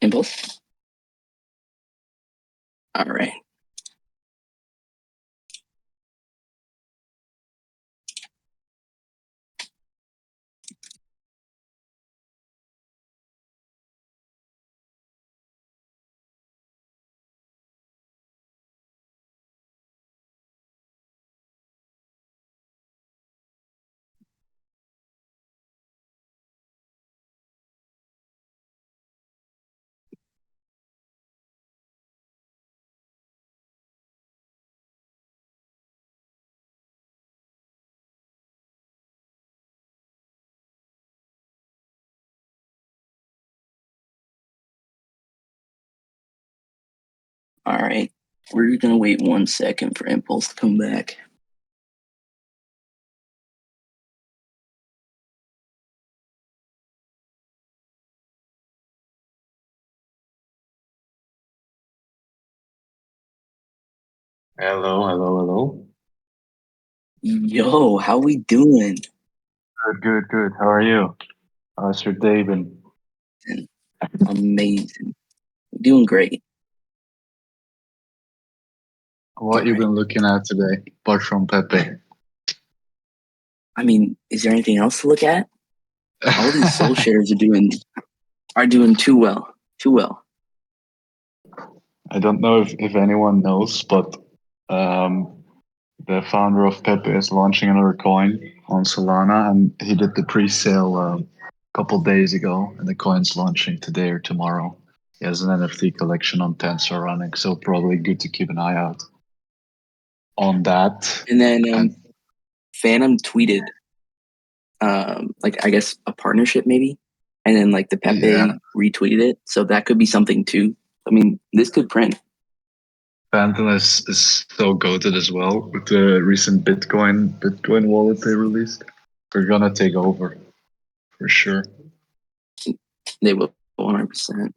Impulse. All right. All right. We're gonna wait 1 second for Impulse to come back. Hello, hello, hello. Yo, how we doing? Good, good, good. How are you? How's your day been? Amazing. Doing great. All What you right. been looking at today, apart from Pepe? I mean, is there anything else to look at? All these soul shares are doing too well. Too well. I don't know if anyone knows, but um, the founder of Pepe is launching another coin on Solana, and he did the pre-sale a couple days ago, and the coin's launching today or tomorrow. He has an NFT collection on Tensor running, so probably good to keep an eye out on that. And then And Phantom tweeted like I guess a partnership maybe. And then like the yeah, Pepe retweeted it. So that could be something too. I mean, this could print. Phantom is so goated as well with the recent Bitcoin wallet they released. They're gonna take over for sure. They will 100%.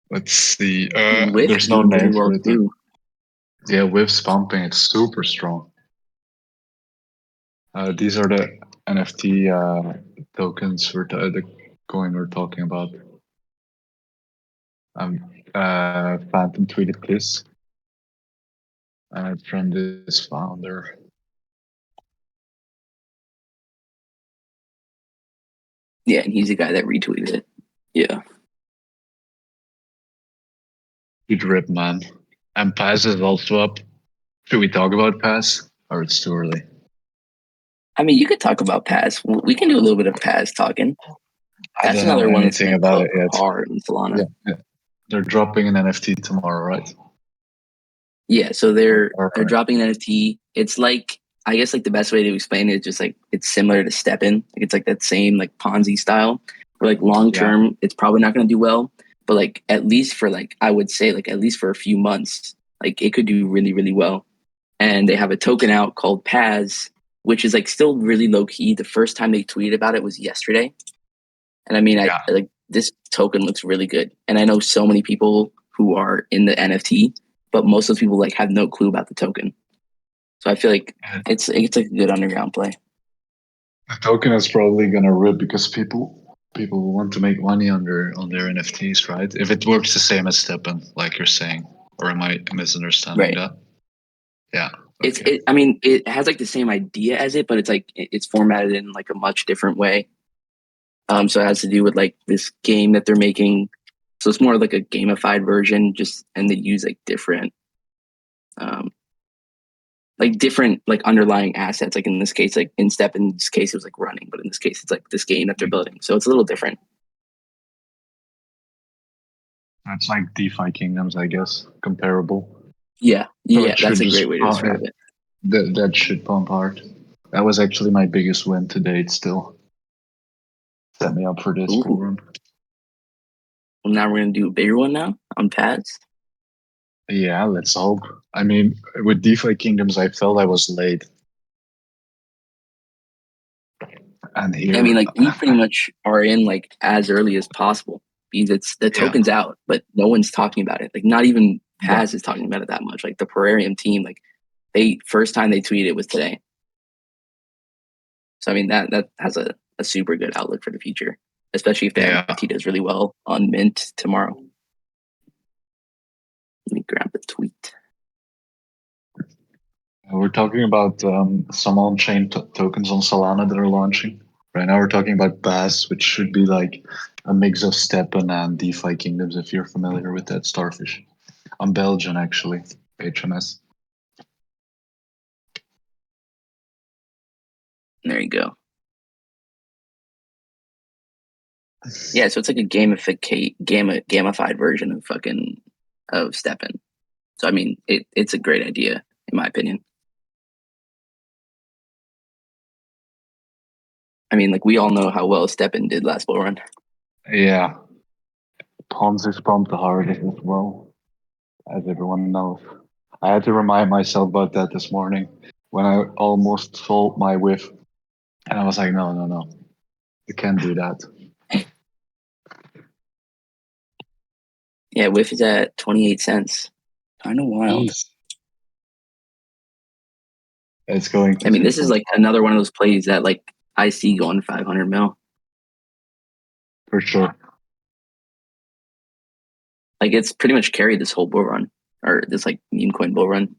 Let's see. With There's no doing really name well for it. too. Yeah, Wiv's pumping. It's super strong. These are the NFT tokens the coin we're talking about. Phantom tweeted this from this founder. Yeah, and he's the guy that retweeted it. Yeah. Good rip, man. And Paz is also up. Should we talk about Paz? Or it's too early? I mean, you could talk about Paz. We can do a little bit of Paz talking. I That's don't know another one that's anything going to about cook it yet. hard in Solana. Yeah, yeah. They're dropping an NFT tomorrow, right? Yeah, so they're Or dropping an NFT. It's like I guess like the best way to explain it is just like it's similar to Steppen. Like it's like that same like Ponzi style. Where like long yeah. term, it's probably not going to do well, but like at least for like I would say like at least for a few months, like it could do really really well. And they have a token out called Paz, which is like still really low key. The first time they tweeted about it was yesterday, and I mean I Yeah. like this token looks really good, and I know so many people who are in the NFT, but most of those people like have no clue about the token. So I feel like And it's like a good underground play. the token is probably gonna rip because people want to make money on their NFTs, right? If it works the same as Steppen, like you're saying, or am I misunderstanding Right. that? Yeah. It's Okay. it. I mean, it has like the same idea as it, but it's like it's formatted in like a much different way. So it has to do with like this game that they're making. So it's more like a gamified version, just and they use um, like different like underlying assets. Like in this case, like in Steppen's case, it was like running, but in this case, it's like this game that they're building. So it's a little different. That's like DeFi kingdoms, I guess, comparable. Yeah, So yeah, it should that's a just great way to describe it. that should pump hard. That was actually my biggest win to date. Still set me up for this bull Ooh, run. well, now we're gonna do a bigger one now on pads. Yeah, let's hope. I mean, with DeFi kingdoms, I felt I was late, and I mean, here, like we pretty much are in like as early as possible because it's the yeah, token's out, but no one's talking about it. Like not even yeah. Paz is talking about it that much. Like the Perarium team, like they first time they tweeted was today. So I mean that has a super good outlook for the future. especially if the Yeah. NFT does really well on Mint tomorrow. Let me grab the tweet. We're talking about some on-chain tokens on Solana that are launching. Right now we're talking about Bass, which should be like a mix of Steppen and DeFi Kingdoms, if you're familiar with that starfish. I'm Belgian, actually, HMS. There you go. Yeah, so it's like a gamified version of Steppen. So I mean, it's a great idea in my opinion. I mean, like we all know how well Steppen did last bull run. Yeah. Ponzi's pumped the hardest as well, as everyone knows. I had to remind myself about that this morning when I almost sold my whiff. And I was like, no. You can't do that. Yeah, whiff is at 28 cents. Kind of wild. Jeez. It's going to I mean, this is 2.5. like another one of those plays that like I see going 500 mil. For sure. Like it's pretty much carried this whole bull run or this like meme coin bull run.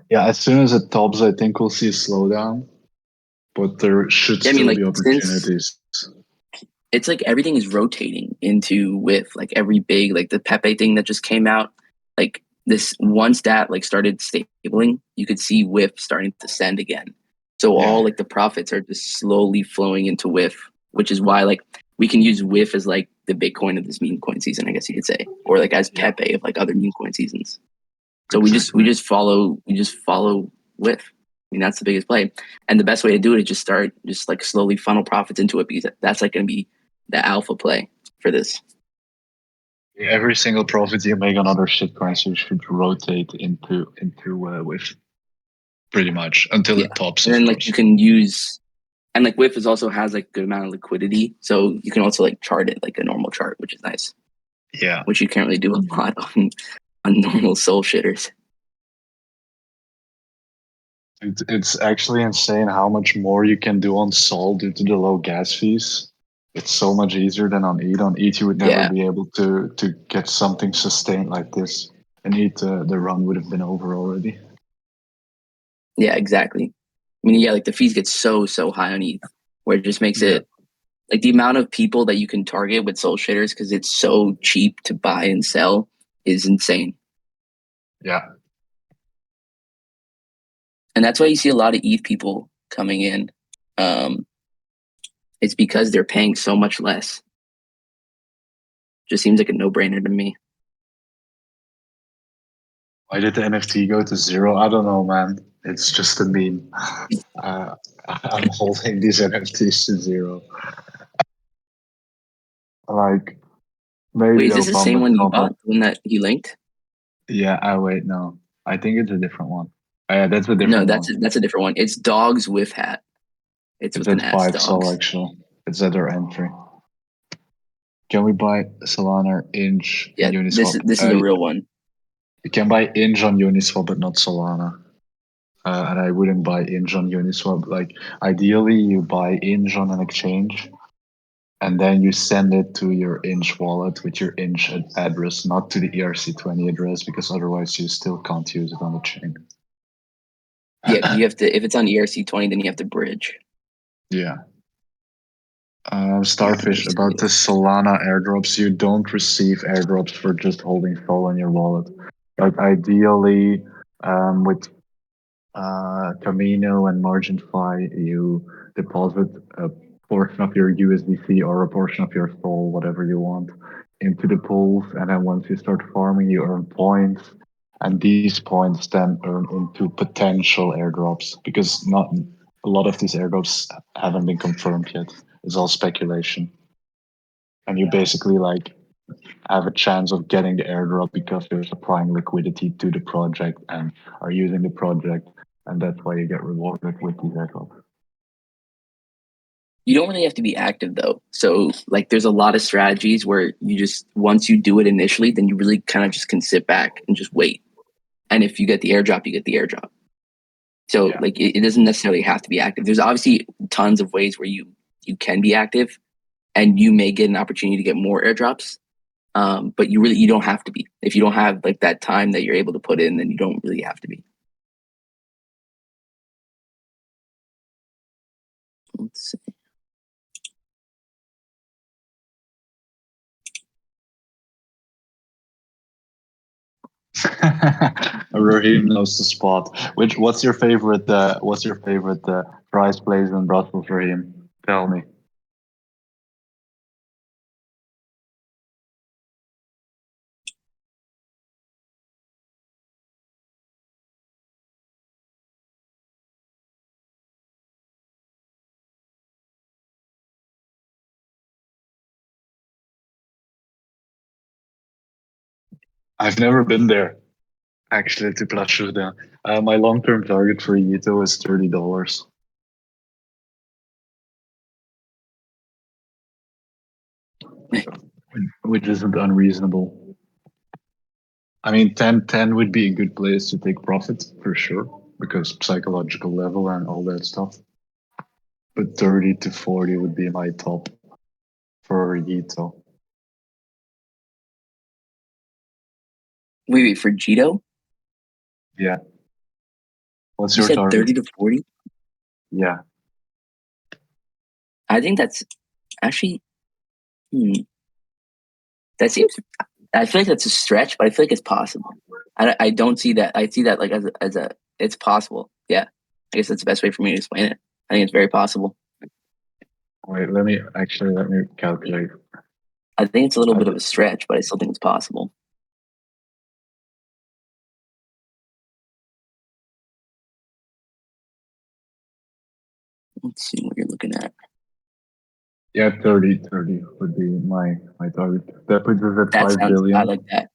Yeah, as soon as it tops, I think we'll see a slowdown, but there should Yeah, I mean, still like be since opportunities. it's like everything is rotating into whiff, like every big like the Pepe thing that just came out, like this once that like started stabling, you could see whiff starting to send again. So Yeah. all like the profits are just slowly flowing into whiff, which is why like we can use whiff as like the Bitcoin of this meme coin season, I guess you could say, or like as Yeah. Pepe of like other meme coin seasons. So Exactly. we just follow whiff. I mean that's the biggest play, and the best way to do it is just start just like slowly funnel profits into it because that's like going to be the alpha play for this. Every single profit you make on other shitcoins, you should rotate into with pretty much until Yeah, it tops, and of then like you course. can use and like whiff is also has like good amount of liquidity, so you can also like chart it like a normal chart, which is nice. Yeah. Which you can't really do a lot on normal soul shitters. It's actually insane how much more you can do on Sol due to the low gas fees. It's so much easier than on ETH. On ETH, you would never Yeah, be able to get something sustained like this. And ETH, the run would have been over already. yeah, exactly. I mean, yeah, like the fees get so high on ETH, where it just makes it like the amount of people that you can target with soul shitters because it's so cheap to buy and sell is insane. Yeah. And that's why you see a lot of ETH people coming in. It's because they're paying so much less. Just seems like a no-brainer to me. Why did the NFT go to zero? I don't know, man. It's just a meme. I'm holding these NFTs to zero. Like, maybe Wait, is they'll this the pump same it one you top bought? up. The one that he linked? Yeah, I wait, no. I think it's a different one. Yeah, that's a No, different one. that's a different one. It's Dogs with Hat. It's It's with an at S, 5 Sol, Dogs. actually. It's at our entry. Can we buy Solana Inch Yeah, and Uniswap? this is a real one. You can buy Inch on Uniswap, but not Solana. And I wouldn't buy Inch on Uniswap. Like, ideally, you buy Inch on an exchange, and then you send it to your Inch wallet with your Inch address, not to the ERC20 address, because otherwise you still can't use it on the chain. Yeah, because you have to if it's on ERC20, then you have to bridge. Yeah. Yeah, Starfish, about the Solana airdrops, you don't receive airdrops for just holding Sol in your wallet. Like ideally, with Camino and MarginFi, you deposit a portion of your USDC or a portion of your Sol, whatever you want, into the pools, and then once you start farming, you earn points, and these points then earn into potential airdrops because not a lot of these airdrops haven't been confirmed yet. It's all speculation, and you basically like have a chance of getting the airdrop because you're supplying liquidity to the project and are using the project, and that's why you get rewarded with these airdrops. You don't really have to be active though. So like there's a lot of strategies where you just once you do it initially, then you really kind of just can sit back and just wait. And if you get the airdrop, you get the airdrop. So like it doesn't necessarily have to be active. There's obviously tons of ways where you can be active, and you may get an opportunity to get more airdrops. But you don't have to be. If you don't have like that time that you're able to put in, then you don't really have to be. Let's see. Raheem knows the spot. What's your favorite? Prize place in Brussels, Raheem? Tell me. I've never been there, actually, to Place Jourdain. My long-term target for Yito is $30, which isn't unreasonable. I mean, 10 would be a good place to take profit for sure, because psychological level and all that stuff. But 30 to 40 would be my top for Yito. Wait, for Jito? Yeah. What's You your said target? 30 to 40? Yeah. I think that's actually, that seems, I feel like that's a stretch, but I feel like it's possible. I don't see that. I see that like it's possible. Yeah. I guess that's the best way for me to explain it. I think it's very possible. Wait, let me calculate. I think it's a little bit of a stretch, but I still think it's possible. Let's see what you're looking at. Yeah, 30 would be my target. That puts us at 5 billion. I like that.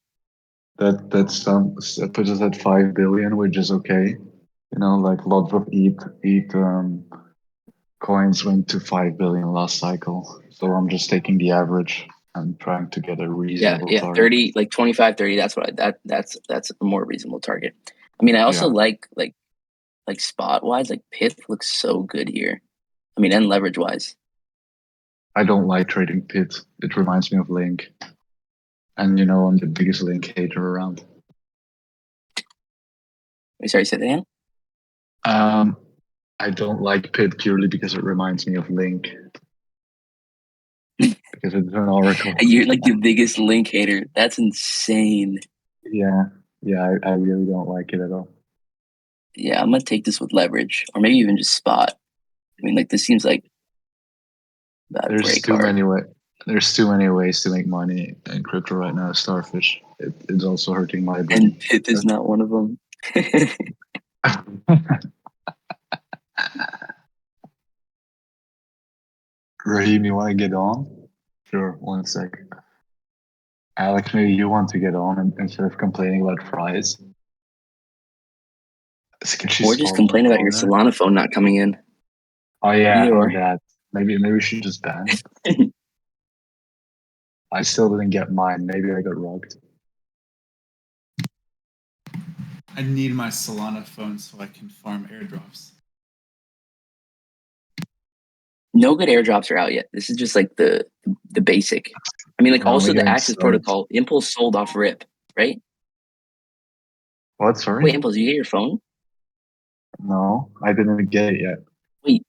That puts us at 5 billion, which is okay. You know, like lots of ETH coins went to 5 billion last cycle. So I'm just taking the average and trying to get a reasonable target. 30, like 25, 30. That's what that's a more reasonable target. I mean, I also like spot wise, like Pith looks so good here. I mean, and leverage wise. I don't like trading Pith. It reminds me of Link. And you know, I'm the biggest Link hater around. Sorry, say that again? I don't like Pith purely because it reminds me of Link. Because it's an oracle. You're like the biggest Link hater. That's insane. Yeah, I really don't like it at all. Yeah, I'm gonna take this with leverage, or maybe even just spot. I mean, like this seems like There's too many ways to make money in crypto right now. Starfish, it's also hurting my brain. And Pith is not one of them. Raheem, you want to get on? Sure, 1 sec. Alex, maybe you want to get on and instead of complaining about fries. Or just complain about your Solana phone not coming in. Oh yeah, or that. Maybe we should just ban it. I still didn't get mine. Maybe I got robbed. I need my Solana phone so I can farm airdrops. No good airdrops are out yet. This is just like the basic. I mean, like also the Access protocol. Impulse sold off rip, right? What? Sorry. Wait, Impulse, you get your phone? No, I didn't get it yet. Wait.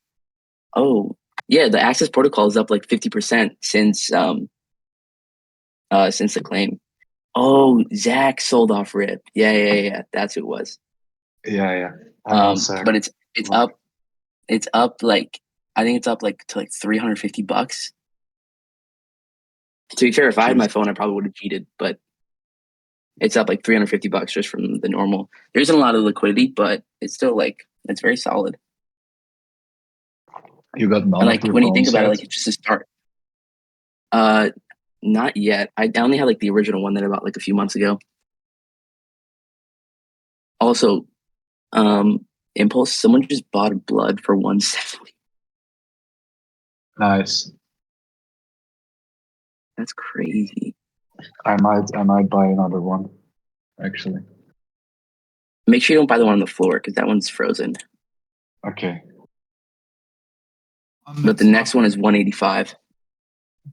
Oh, yeah. The Access protocol is up like 50% since the claim. Oh, Zach sold off rip. Yeah. That's who it was. Yeah. But it's up. It's up like I think it's up like to like $350. To be fair, if I had my phone, I probably would have cheated, but it's up like $350 just from the normal. There isn't a lot of liquidity, but it's still like it's very solid. You got none. And like when you think about it, like it's just a start. Not yet. I only had like the original one that I bought like a few months ago. Also, Impulse, someone just bought blood for 170. Nice. That's crazy. I might buy another one, actually. Make sure you don't buy the one on the floor because that one's frozen. Okay. But the next one is 185.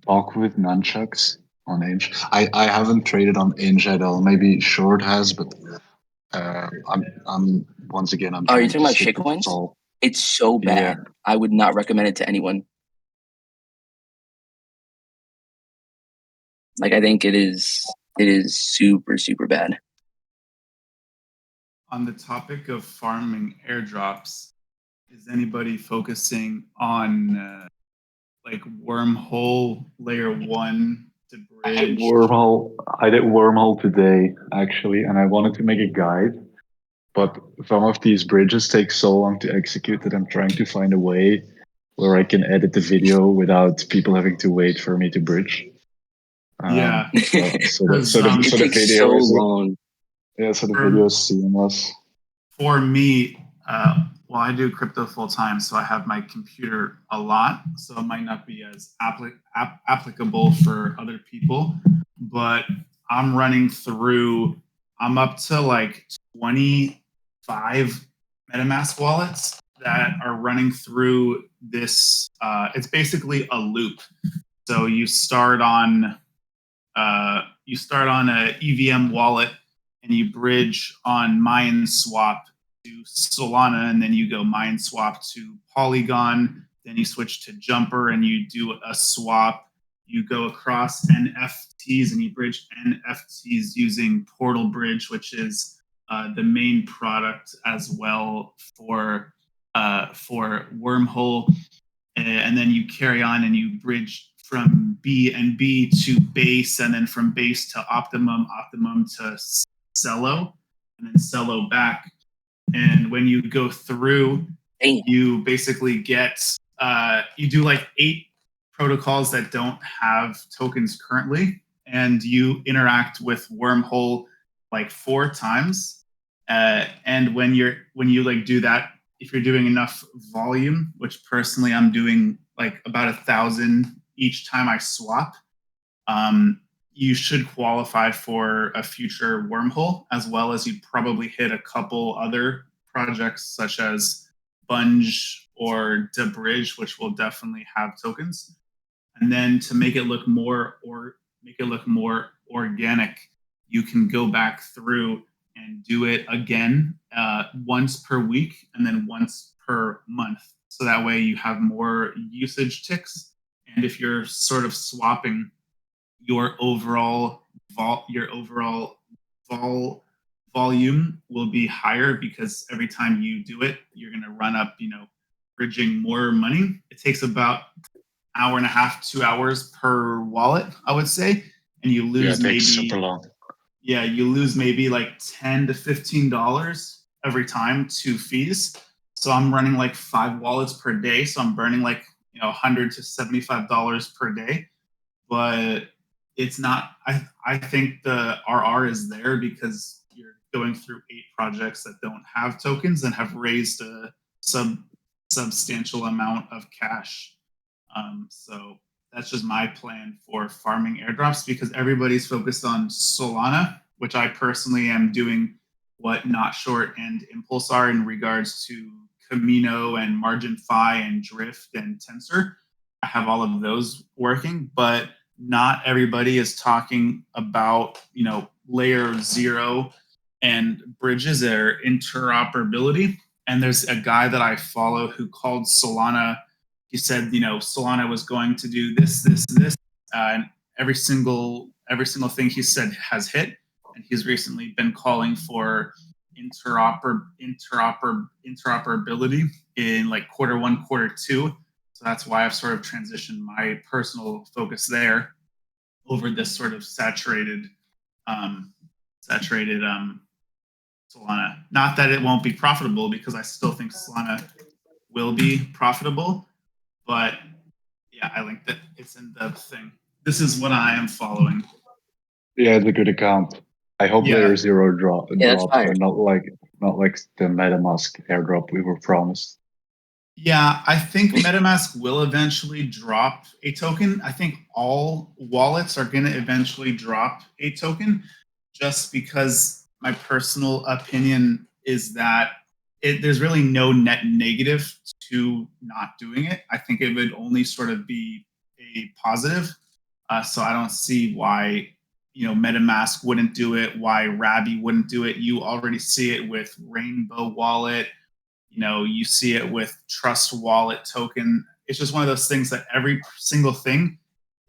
talk with nunchucks on Inch. I haven't traded on Inch at all. Maybe Short has, but I'm once again I'm Oh, are you trying talking to about stick with shitcoins? Sol. It's so Yeah, bad. I would not recommend it to anyone. Like I think it is super, super bad. On the topic of farming airdrops, is anybody focusing on like wormhole layer 1 to bridge? I did wormhole today actually, and I wanted to make a guide, but some of these bridges take so long to execute that I'm trying to find a way where I can edit the video without people having to wait for me to bridge. Yeah, because It So the takes so video is long. so the video for, is seamless. for me, well, I do crypto full time, so I have my computer a lot, so it might not be as applicable for other people. But I'm running through, I'm up to like 25 MetaMask wallets that are running through this. It's basically a loop. So you start on a EVM wallet and you bridge on Mayan Swap to Solana, and then you go Mayan Swap to Polygon. Then you switch to Jumper and you do a swap. You go across NFTs and you bridge NFTs using Portal Bridge, which is the main product as well for Wormhole, and then you carry on and you bridge from B to base, and then from base to optimum to Cello, and then Cello back. And when you go through, Damn. you basically get you do like 8 protocols that don't have tokens currently, and you interact with Wormhole like 4 times. And when you like do that, if you're doing enough volume, which personally I'm doing like about 1,000 each time I swap, you should qualify for a future wormhole, as well as you probably hit a couple other projects such as Bunge or DeBridge, which will definitely have tokens. And then to make it look more organic, you can go back through and do it again once per week and then once per month. So that way you have more usage ticks. And if you're sort of swapping, your overall volume will be higher, because every time you do it, you're going to run up, bridging more money. It takes about hour and a half, 2 hours per wallet, I would say, and you lose It takes super long. you lose maybe like $10 to $15 every time to fees. So I'm running like 5 wallets per day, so I'm burning like $100 to $75 per day. But it's not. I think the RR is there because you're going through 8 projects that don't have tokens and have raised a substantial amount of cash. So that's just my plan for farming airdrops, because everybody's focused on Solana, which I personally am doing what Notshort and Impulse are in regards to Camino and Margin Fi and Drift and Tensor. I have all of those working, but not everybody is talking about layer 0 and bridges, their interoperability. And there's a guy that I follow who called Solana. He said, Solana was going to do this, and every single thing he said has hit. And he's recently been calling for interoperability in like Q1, Q2. So that's why I've sort of transitioned my personal focus there over this sort of saturated Solana. Not that it won't be profitable, because I still think Solana will be profitable, but yeah, I like that it's in the thing. This is what I am following. Yeah, it's a good account. I hope layer 0 drops are not like the MetaMask airdrop we were promised. Yeah, I think MetaMask will eventually drop a token. I think all wallets are going to eventually drop a token, just because my personal opinion is that there's really no net negative to not doing it. I think it would only sort of be a positive. So I don't see why MetaMask wouldn't do it, why Rabby wouldn't do it. You already see it with Rainbow Wallet. You see it with Trust Wallet token. It's just one of those things that every single thing,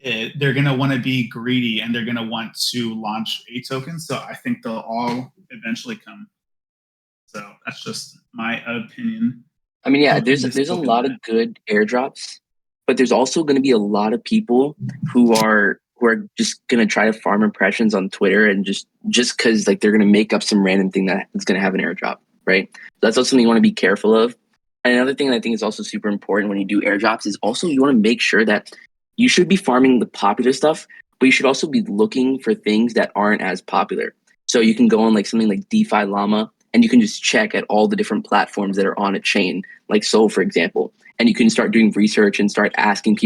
they're going to want to be greedy and they're going to want to launch a token. So I think they'll all eventually come. So that's just my opinion. I mean, yeah, there's a lot of good airdrops, but there's also going to be a lot of people who are just going to try to farm impressions on Twitter and just because like they're going to make up some random thing that is going to have an airdrop, right? So that's also something you want to be careful of. And another thing that I think is also super important when you do airdrops is also you want to make sure that you should be farming the popular stuff, but you should also be looking for things that aren't as popular. So you can go on like something like DeFi Llama and you can just check at all the different platforms that are on a chain, like Sol, for example. And you can start doing research and start asking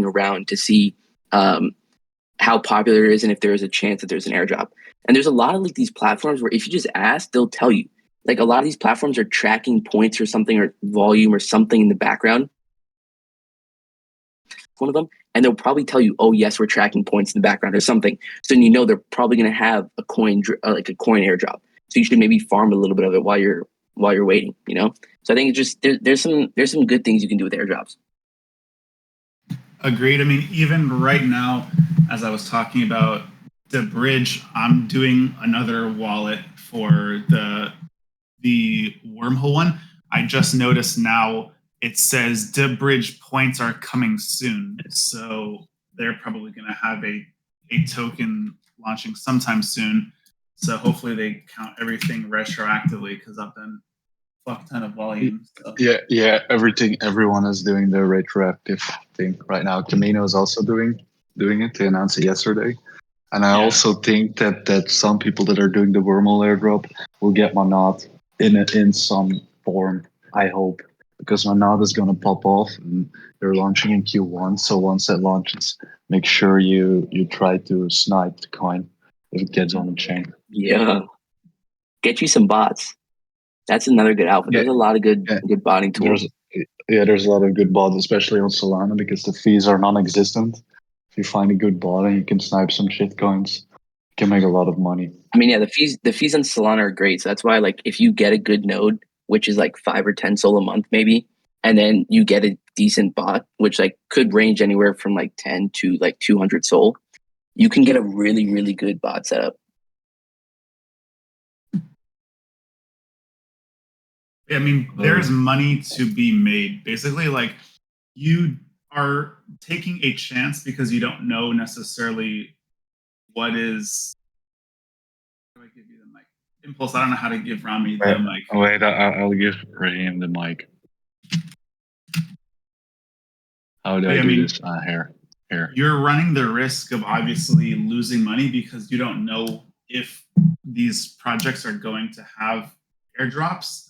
around to see how popular it is and if there is a chance that there's an airdrop. And there's a lot of like these platforms where if you just ask, they'll tell you. Like a lot of these platforms are tracking points or something or volume or something in the background. One of them, and they'll probably tell you, "Oh yes, we're tracking points in the background or something." So then they're probably going to have a coin like a coin airdrop. So you should maybe farm a little bit of it while you're waiting. So I think it's just there's some good things you can do with airdrops. Agreed. I mean, even right now, as I was talking about the bridge, I'm doing another wallet for the wormhole one. I just noticed now it says the bridge points are coming soon. So they're probably going to have a token launching sometime soon. So hopefully they count everything retroactively because I've done a fuck ton of volume. So. Yeah. Everyone is doing the retroactive thing right now. Camino is also doing it. They announced it yesterday. And I also think that some people that are doing the wormhole airdrop will get Monad in some form, I hope. Because Monad is going to pop off and they're launching in Q1. So once that launches, make sure you try to snipe the coin if it gets on the chain. Yeah. Get you some bots. That's another good outfit. There's a lot of good botting tools. There's a lot of good bots, especially on Solana, because the fees are non-existent. If you find a good bot and you can snipe some shit coins, you can make a lot of money. I mean, yeah, the fees on Solana are great. So that's why, like, if you get a good node, which is like 5 or 10 Sol a month, maybe, and then you get a decent bot, which like could range anywhere from like 10 to like 200 Sol, you can get a really, really good bot setup. I mean, there's money to be made. Basically, like you are taking a chance because you don't know necessarily what is. How do I give you the mic? Impulse. I don't know how to give Rami the mic. Wait, I'll give Raheem the mic. How do I do this? Here. You're running the risk of obviously losing money because you don't know if these projects are going to have airdrops.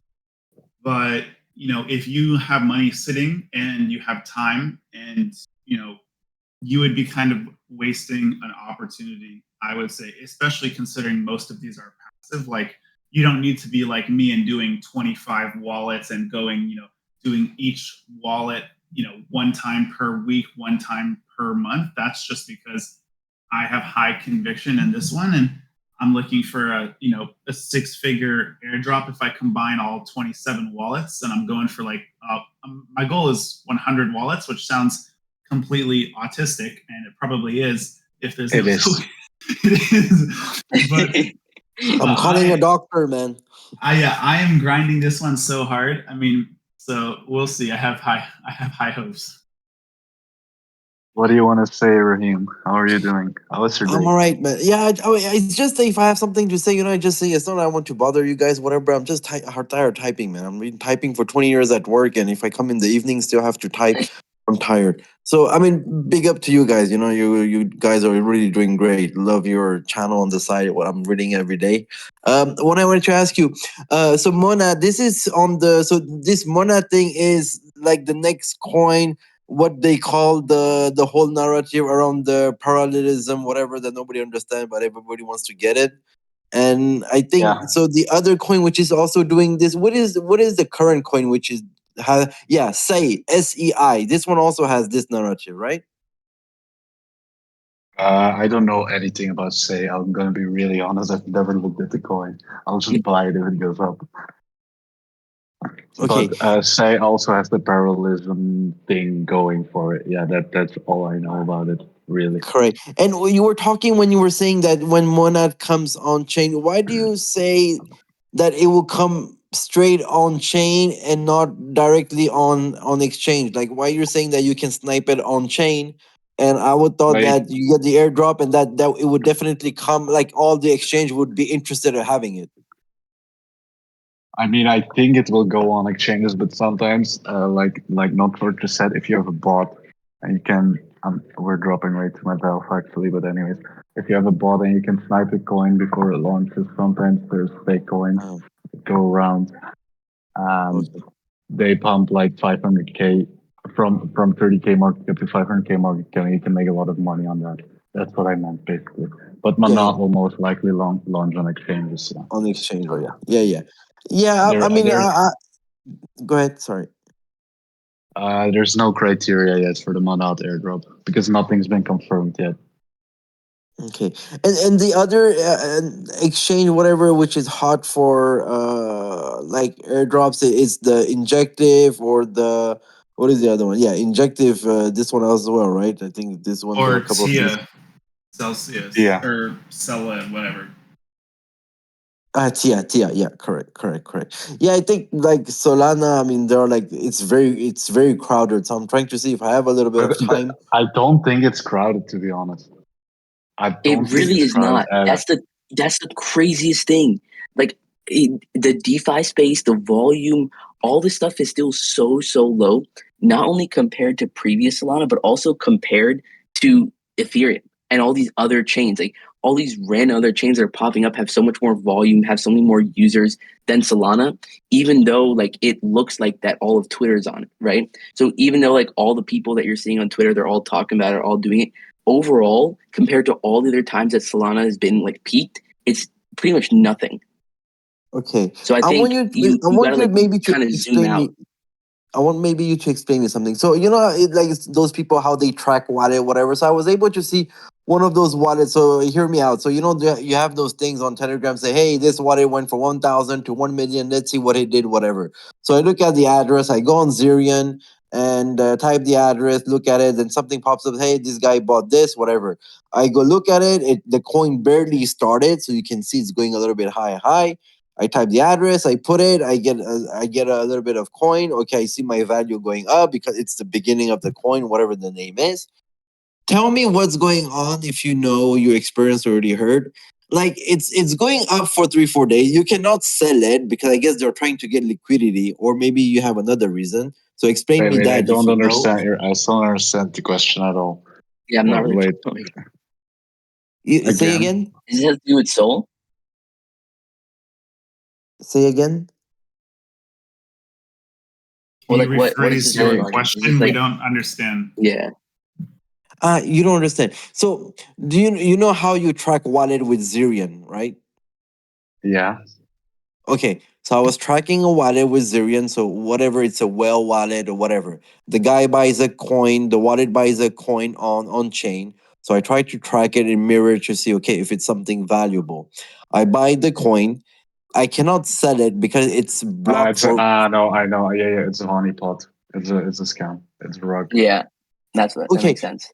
But if you have money sitting and you have time, and you would be kind of wasting an opportunity, I would say, especially considering most of these are passive. Like you don't need to be like me and doing 25 wallets and going, doing each wallet, one time per week, one time per month. That's just because I have high conviction in this one, and I'm looking for a 6-figure airdrop if I combine all 27 wallets, and I'm going for like my goal is 100 wallets, which sounds completely autistic, and it probably is. If there's it is. It is. But I'm calling a doctor, man. I am grinding this one so hard. I mean, so we'll see. I have high hopes. What do you want to say, Raheem? How are you doing? How was your day? I'm all right, man. Yeah, it's just that if I have something to say, I just say it's not that I want to bother you guys, whatever. I'm just tired typing, man. I'm been typing for 20 years at work, and if I come in the evening, still have to type. I'm tired. So, I mean, big up to you guys. You guys are really doing great. Love your channel on the side, what I'm reading every day. What I wanted to ask you, so Monad, this is this Monad thing is like the next coin, what they call the whole narrative around the parallelism, whatever, that nobody understands, but everybody wants to get it. And I think so. The other coin which is also doing this, what is the current coin which is SEI? This one also has this narrative, right? I don't know anything about Say. I'm gonna be really honest. I've never looked at the coin. I'll just buy it if it goes up. Okay, But Say also has the parallelism thing going for it. Yeah, that's all I know about it. Really. correct. And you were talking when you were saying that when Monad comes on chain, why do you say that it will come straight on chain and not directly on exchange? Like why you're saying that you can snipe it on chain? And I would thought Like, that you get the airdrop and that it would definitely come, like all the exchange would be interested in having it. I mean, I think it will go on exchanges, but sometimes, like Notshort just said, if you have a bot and you can, we're dropping way too much alpha actually, but anyways, if you have a bot and you can snipe a coin before it launches, sometimes there's fake coins Oh, that go around. Um, okay. they pump like 500k from 30k market cap to 500k market cap, and you can make a lot of money on that. That's what I meant basically. But Yeah, yeah, Manat will most likely launch on exchanges. So. on exchange. Oh, yeah, yeah, yeah, yeah. I mean, There, go ahead. Sorry. there's no criteria yet for the Monad airdrop because nothing's been confirmed yet. Okay, and the other exchange, whatever, which is hot for like airdrops, is the injective or the what is the other one? Yeah, injective. This one as well, right? I think this one there are Or a couple of these. Tia Celsius Yeah, or Cella, whatever. Tia, Tia, yeah, correct, correct, correct. Yeah, I think like Solana. I mean, there are like it's very crowded. So I'm trying to see if I have a little bit but of time. I don't think it's crowded to be honest. I It don't think really it's is crowded not. ever. That's the craziest thing. Like the DeFi space, the volume, all this stuff is still so low. Not only compared to previous Solana, but also compared to Ethereum and all these other chains. Like all these random other chains that are popping up have so much more volume, have so many more users than Solana. Even though like it looks like that all of Twitter's on it, right? So even though like all the people that you're seeing on Twitter, they're all talking about it, all doing it overall, compared to all the other times that Solana has been like peaked, it's pretty much nothing. Okay, So I I want think you. you I you gotta want you like maybe to kind of zoom explain out. me. I want maybe you to explain me something. So you know, like it's those people how they track wallet, whatever. So I was able to see one of those wallets. So hear me out. So you know, you have those things on Telegram. Say, hey, this wallet went from 1,000 to 1 million. Let's see what it did, whatever. So I look at the address. I go on Zerion and type the address. Look at it. Then something pops up. Hey, this guy bought this, whatever. I go look at it. The coin barely started, so you can see it's going a little bit high. I type the address, I put it, I get a little bit of coin. Okay, I see my value going up because it's the beginning of the coin, whatever the name is. Tell me what's going on if you know you experienced already heard. Like it's going up for 3 4 days. You cannot sell it because I guess they're trying to get liquidity, or maybe you have another reason. So explain me Wait, I that if don't you know. understand I still don't understand the question at all. Yeah, I'm not really Wait, following. Say again? again. Does it have to do with Soul? Say again. Or Can you like what is rephrase this your Yeah, regarding? Is this question? We like don't understand. yeah. You don't understand. So do you know how you track wallet with Zerion, right? yeah. Okay, so I was tracking a wallet with Zerion, so whatever, it's a whale wallet or whatever. The guy buys a coin, the wallet buys a coin on chain. So I try to track it in mirror to see, okay, if it's something valuable. I buy the coin. I cannot sell it because it's blocked It's a, for. no, I know. Yeah, it's a honeypot. It's a scam. It's a rug. Yeah. That Okay, makes sense.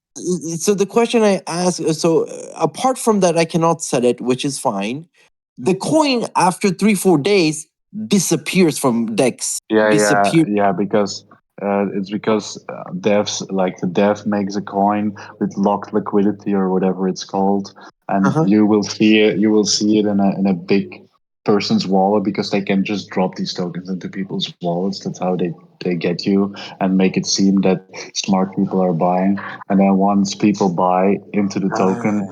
so the question I ask, so apart from that, I cannot sell it, which is fine. The coin after 3 4 days disappears from Dex. Disappear. Because it's because devs like the dev makes a coin with locked liquidity or whatever it's called, and Uh-huh. you will see it. You will see it in a big person's wallet because they can just drop these tokens into people's wallets. That's how they get you and make it seem that smart people are buying. And then once people buy into the token,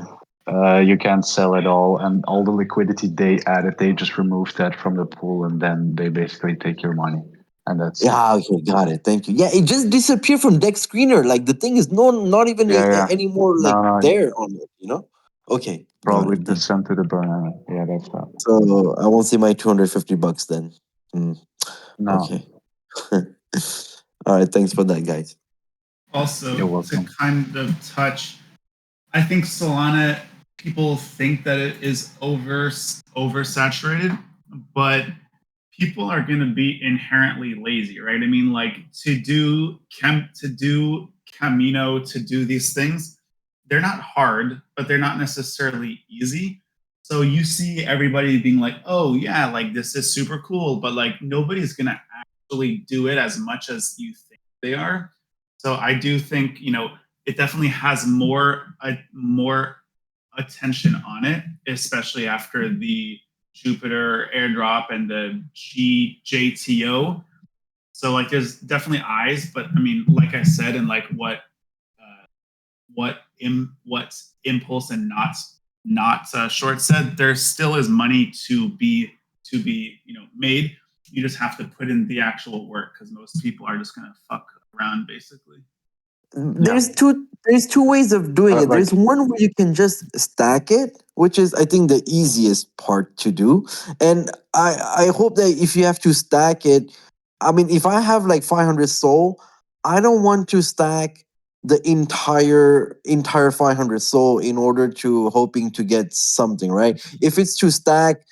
Ah. you can't sell it and all the liquidity they added, they just remove that from the pool, and then they basically take your money, and that's it. Yeah, okay, got it. Thank you. Yeah, it just disappeared from Dex Screener. Like the thing is not even Yeah. anymore like No, no, there on it, you know? Okay, got probably it. the Thank you. sent to the burner. Yeah, that's that. So I won't see my $250 then. Hmm. No, Okay. All right, thanks for that, guys. Also, you're to welcome. kind of touch I think Solana, people think that it is oversaturated, but people are going to be inherently lazy, right? I mean, like to do Camino, to do these things, they're not hard, but they're not necessarily easy. So you see everybody being like, "Oh yeah, like this is super cool," but like nobody's going to actually do it as much as you think they are. So I do think, it definitely has more attention on it, especially after the Jupiter airdrop and the JTO. So like, there's definitely eyes, but I mean, like I said, and like what Impulse and not Short said, there still is money to be made. You just have to put in the actual work, because most people are just gonna fuck around basically. There's two ways of doing it. There's one where you can just stack it, which is I think the easiest part to do. And I hope that if you have to stack it, I mean if I have like 500 soul, I don't want to stack the entire 500 soul in order to hoping to get something, right? If it's to stack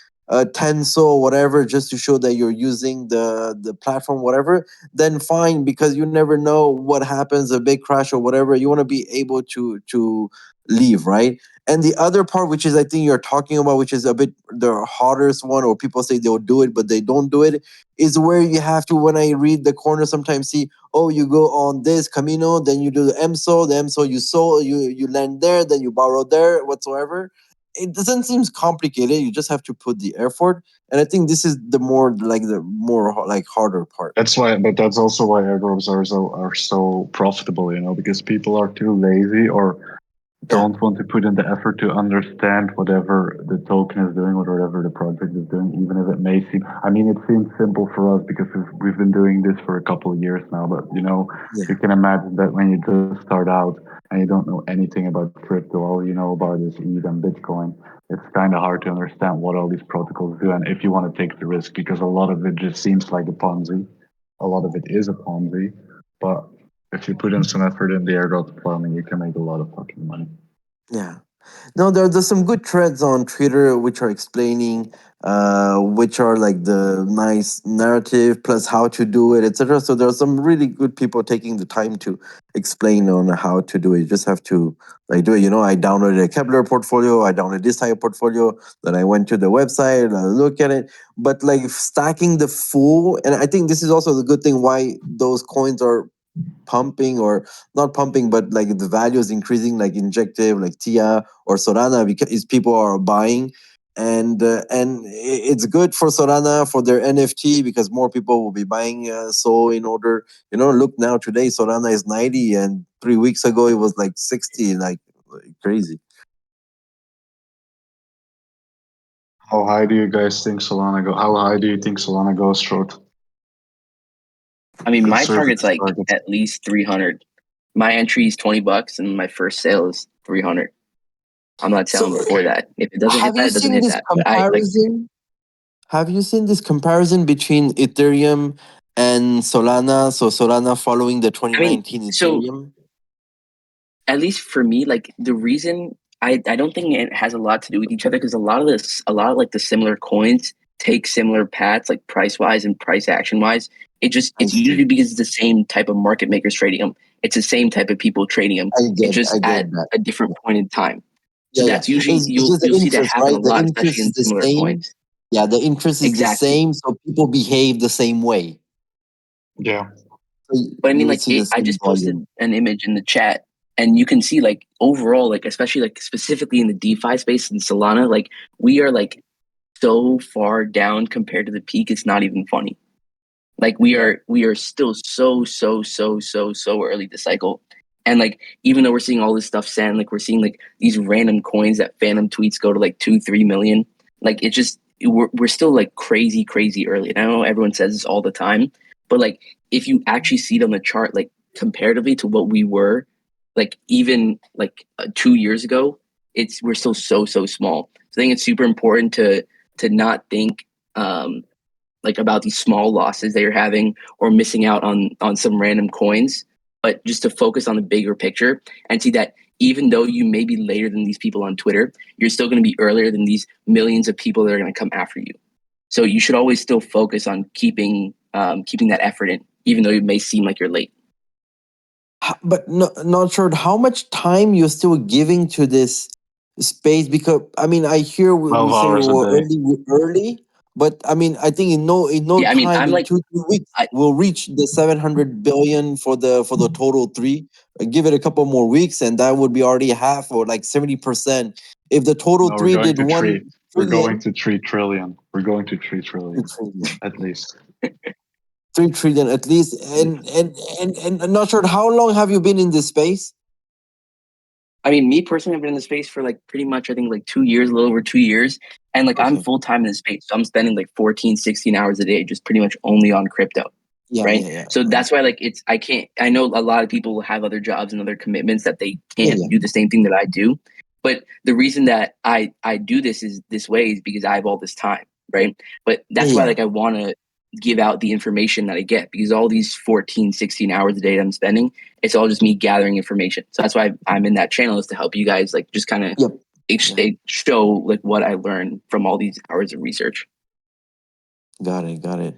10 soul whatever just to show that you're using the platform whatever, then fine, because you never know what happens, a big crash or whatever. You want to be able to leave, right? And the other part, which is I think you're talking about, which is a bit the hardest one, or people say they'll do it but they don't do it, is where you have to, when I read the corner sometimes, see, oh, you go on this Camino, then you do the MSO you sold, you land there, then you borrow there, whatsoever. It doesn't seem complicated. You just have to put the effort, and I think this is the more harder part. That's why, but that's also why airdrops are so profitable, because people are too lazy or don't want to put in the effort to understand whatever the token is doing or whatever the project is doing, even if it may seem. I mean, it seems simple for us because we've been doing this for a couple of years now. But you can imagine that when you just start out and you don't know anything about crypto, all you know about is ETH and Bitcoin. It's kind of hard to understand what all these protocols do, and if you want to take the risk, because a lot of it just seems like a Ponzi. A lot of it is a Ponzi, but if you put in some effort in the airdrop farming, you can make a lot of fucking money. Yeah. No, there's some good threads on Twitter which are explaining, which are like the nice narrative plus how to do it, etc. So there are some really good people taking the time to explain on how to do it. You just have to do it. I downloaded a Kepler portfolio, I downloaded this type of portfolio, then I went to the website, I look at it. But like stacking the full, and I think this is also the good thing why those coins are pumping, or not pumping, but like the value is increasing, like Injective, like Tia or Solana, because people are buying, and it's good for Solana for their NFT because more people will be buying. So in order, look now today Solana is 90, and 3 weeks ago it was like 60, like crazy. How high do you guys think Solana go? How high do you think Solana goes short? I mean, my target's like at least 300. My entry is $20, and my first sale is 300. I'm not selling before that. If it doesn't hit that, it doesn't hit that. Have you seen this comparison between Ethereum and Solana? So Solana following the 2019 Ethereum? At least for me, like the reason I don't think it has a lot to do with each other, because a lot of like the similar coins take similar paths, like price wise and price action wise. It's usually because it's the same type of market makers trading them. It's the same type of people trading them. It's just at a different point in time. So that's usually you'll see that happen a lot, especially in similar coins. Yeah, the interest is the same, so people behave the same way. Yeah. But I mean, like, I just posted an image in the chat, and you can see, like, overall, like, especially, like, specifically in the DeFi space in Solana, like, we are, like, so far down compared to the peak, it's not even funny. Like, we are still so early to cycle. And, like, even though we're seeing all this stuff send, like, we're seeing, like, these random coins that phantom tweets go to, like, 2-3 million. Like, it just, we're still, like, crazy early. And I know everyone says this all the time, but, like, if you actually see it on the chart, like, comparatively to what we were, like, even, like, 2 years ago, we're still so small. So I think it's super important to not think, like about these small losses that you're having or missing out on some random coins, but just to focus on the bigger picture and see that even though you may be later than these people on Twitter, you're still going to be earlier than these millions of people that are going to come after you. So you should always still focus on keeping that effort in, even though it may seem like you're late. But not sure how much time you're still giving to this space, because I mean I hear we 12 say hours a day. we're early, but I mean I think in no Yeah, I mean, time, I'm in like, 2 weeks I, we'll reach the 700 billion for the total three. Give it a couple more weeks and that would be already half or like 70%. If the total No, we're three going did to 3. 1 We're going trillion, to 3 trillion. We're going to 3 3 trillion trillion, at least. 3 trillion at least. And I'm not sure how long have you been in this space? I mean, me personally, I've been in the space for like pretty much, I think like 2 years, a little over 2 years. And like I'm Okay. full time in the space. So I'm spending like 14, 16 hours a day, just pretty much only on crypto. Yeah, Right. yeah. So that's why like I know a lot of people have other jobs and other commitments that they can't Yeah. do the same thing that I do. But the reason that I do this is this way is because I have all this time. Right. But that's why Yeah. like I want to give out the information that I get, because all these 14, 16 hours a day that I'm spending, it's all just me gathering information. So that's why I'm in that channel, is to help you guys like just kind of Yep. show like what I learned from all these hours of research. Got it.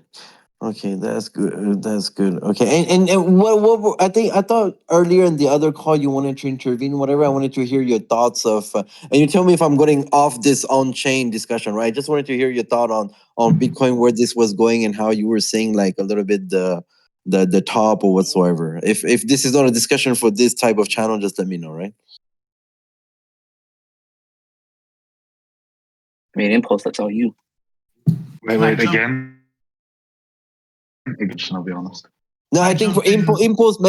Okay, that's good. That's good. Okay, and what I thought earlier in the other call you wanted to intervene. Whatever, I wanted to hear your thoughts of, and you tell me if I'm getting off this on-chain discussion, right? Just wanted to hear your thought on Bitcoin, where this was going, and how you were saying like a little bit the top or whatsoever. If this is not a discussion for this type of channel, just let me know, right? I mean, Impulse, that's all you. Wait, again? I'll be honest. No, I I think for jumped in. Impulse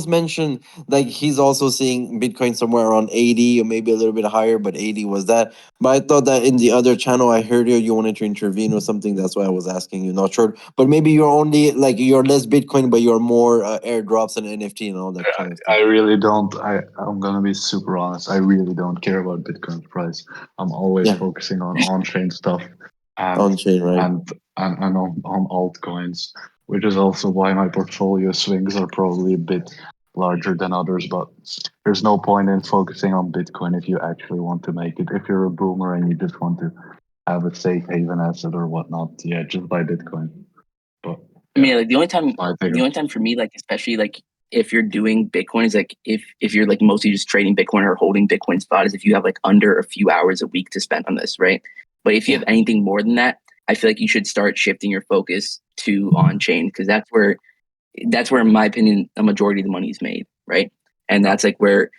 mentioned like he's also seeing Bitcoin somewhere around 80 or maybe a little bit higher, but 80 was that. But I thought that in the other channel I heard you wanted to intervene or something. That's why I was asking you. Not sure, but maybe you're only like you're less Bitcoin, but you're more airdrops and NFT and all that kind of I stuff. really don't. I'm gonna be super honest. I really don't care about Bitcoin's price. I'm always Yeah, focusing on on-chain stuff and on chain, right? and on altcoins, which is also why my portfolio swings are probably a bit larger than others. But there's no point in focusing on Bitcoin if you actually want to make it. If you're a boomer and you just want to have a safe haven asset or whatnot, yeah, just buy Bitcoin. But I mean, like the only figure. time for me, like especially like if you're doing Bitcoin, is like if you're like mostly just trading Bitcoin or holding Bitcoin spot, is if you have like under a few hours a week to spend on this, right? But if you Yeah. have anything more than that, I feel like you should start shifting your focus to on-chain, because that's where, in my opinion, a majority of the money is made, right? And that's like where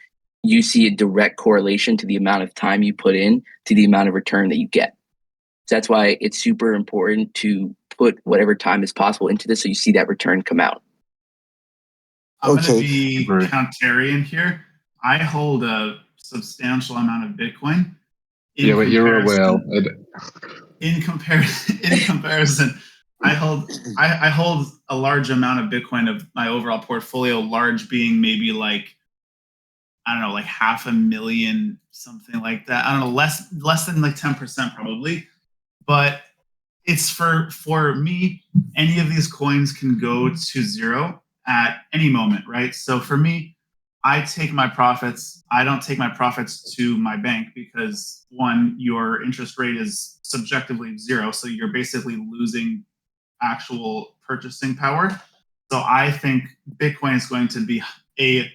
you see a direct correlation to the amount of time you put in to the amount of return that you get. So that's why it's super important to put whatever time is possible into this, so you see that return come out. I'm going to Okay. be Right. contrarian here. I hold a substantial amount of Bitcoin. Yeah, but you're well. In comparison, I hold a large amount of Bitcoin of my overall portfolio. Large being maybe like, I don't know, like 500,000, something like that. I don't know, less than like 10% probably. But it's for me, any of these coins can go to zero at any moment, right? So for me, I take my profits. I don't take my profits to my bank, because one, your interest rate is subjectively zero. So you're basically losing actual purchasing power. So I think Bitcoin is going to be a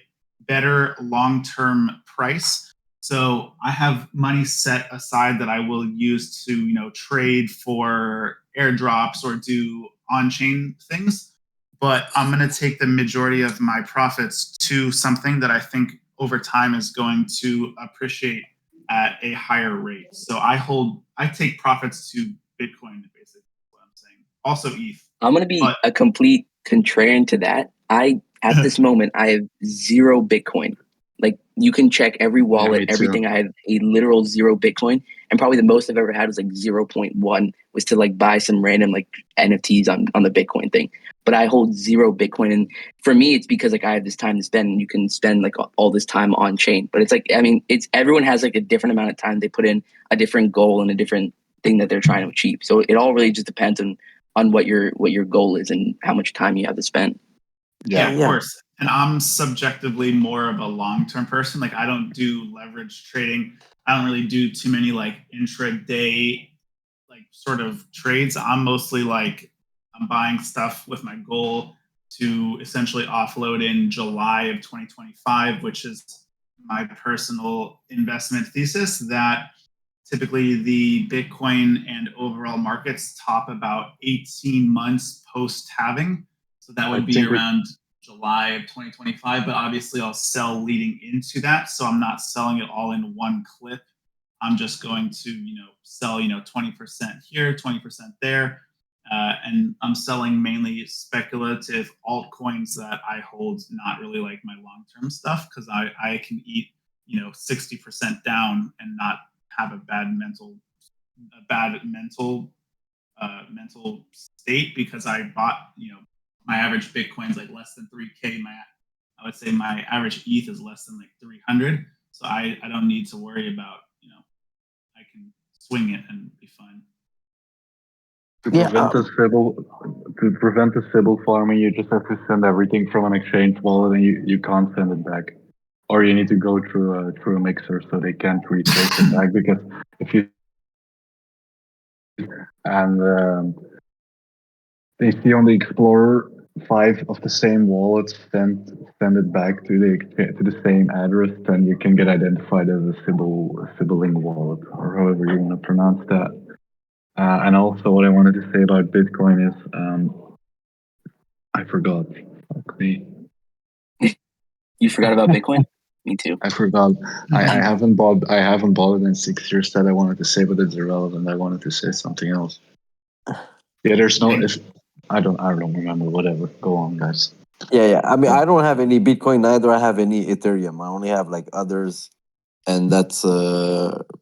better long-term price. So I have money set aside that I will use to, trade for airdrops or do on-chain things. But I'm going to take the majority of my profits to something that I think over time is going to appreciate at a higher rate. So I take profits to Bitcoin, basically, is what I'm saying. Also ETH. I'm going to be a complete contrarian to that. At this moment, I have 0 Bitcoin. Like, you can check every wallet, everything. I have a literal 0 Bitcoin, and probably the most I've ever had was like 0.1, was to like buy some random like NFTs on the Bitcoin thing. But I hold 0 Bitcoin, and for me, it's because like I have this time to spend, and you can spend like all this time on chain. But it's like, I mean, everyone has like a different amount of time they put in, a different goal and a different thing that they're trying to achieve. So it all really just depends on what your goal is and how much time you have to spend. Yeah, of course. And I'm subjectively more of a long-term person. Like I don't do leverage trading. I don't really do too many like intraday like sort of trades. I'm mostly like I'm buying stuff with my goal to essentially offload in July of 2025, which is my personal investment thesis that typically the Bitcoin and overall markets top about 18 months post halving. So that would be around July of 2025, but obviously I'll sell leading into that. So I'm not selling it all in one clip. I'm just going to, sell, 20% here, 20% there. And I'm selling mainly speculative altcoins that I hold, not really like my long-term stuff, because I can eat, 60% down and not have a bad mental state because I bought, my average Bitcoin's like less than 3K. I would say my average ETH is less than like 300. So I don't need to worry about, I can swing it and be fine. To prevent the Sybil farming, you just have to send everything from an exchange wallet, and you can't send it back, or you need to go through a mixer so they can't retrace it back. Because if you and they see on the Explorer 5 of the same wallets, send it back to the same address, then you can get identified as a sibling wallet, or however you want to pronounce that. And also, what I wanted to say about Bitcoin is, I forgot. Fuck me. You forgot about Bitcoin? Me too. I forgot. I haven't bought it in 6 years. That I wanted to say, but it's irrelevant. I wanted to say something else. Yeah, there's no. If I don't remember. Whatever. Go on, guys. Yeah. I mean, I don't have any Bitcoin, neither I have any Ethereum. I only have like others, and that's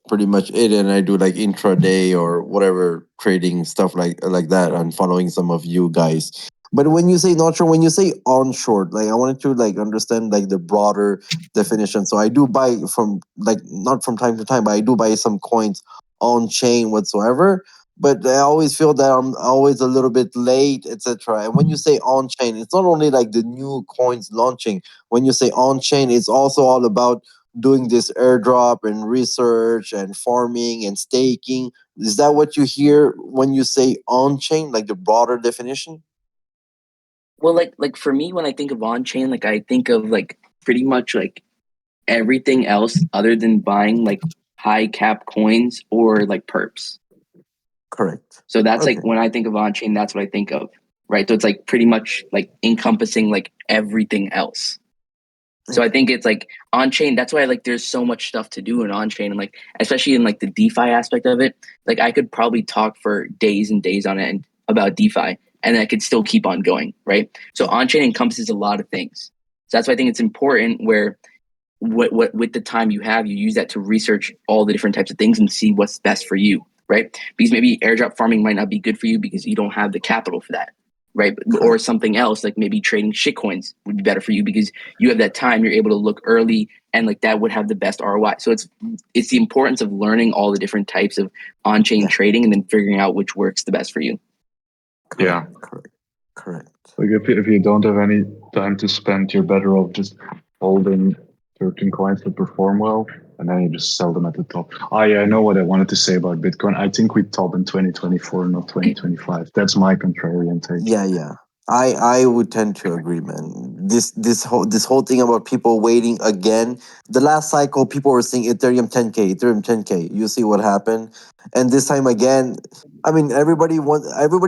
pretty much it. And I do like intraday or whatever trading stuff like that. And following some of you guys. But when you say Notshort, when you say onshort, like I wanted to like understand like the broader definition. So I do buy from like not from time to time, but I do buy some coins on chain whatsoever. But I always feel that I'm always a little bit late, etc. And when you say on chain, it's not only like the new coins launching. When you say on chain, it's also all about doing this airdrop and research and farming and staking. Is that what you hear when you say on chain, like the broader definition? Well, like for me, when I think of on-chain, like I think of like pretty much like everything else other than buying like high cap coins or like perps. Correct. So that's Okay. like when I think of on-chain, that's what I think of, right? So it's like pretty much like encompassing like everything else. So I think it's like on-chain. That's why like there's so much stuff to do in on-chain, and like especially in like the DeFi aspect of it. Like I could probably talk for days and days on end about DeFi, and I could still keep on going, right? So on-chain encompasses a lot of things. So that's why I think it's important where what with the time you have, you use that to research all the different types of things and see what's best for you, right? Because maybe airdrop farming might not be good for you because you don't have the capital for that, right? Or something else, like maybe trading shitcoins would be better for you because you have that time, you're able to look early, and like that would have the best ROI. So it's the importance of learning all the different types of on-chain trading and then figuring out which works the best for you. Yeah. Correct. Like if you don't have any time to spend, you're better off just holding certain coins that perform well, and then you just sell them at the top. Oh yeah, I know what I wanted to say about Bitcoin. I think we top in 2024, not 2025. That's my contrarian take. Yeah. I would tend to agree, man. This whole thing about people waiting again. The last cycle, people were saying Ethereum 10K, Ethereum 10K. You see what happened, and this time again. I mean, everybody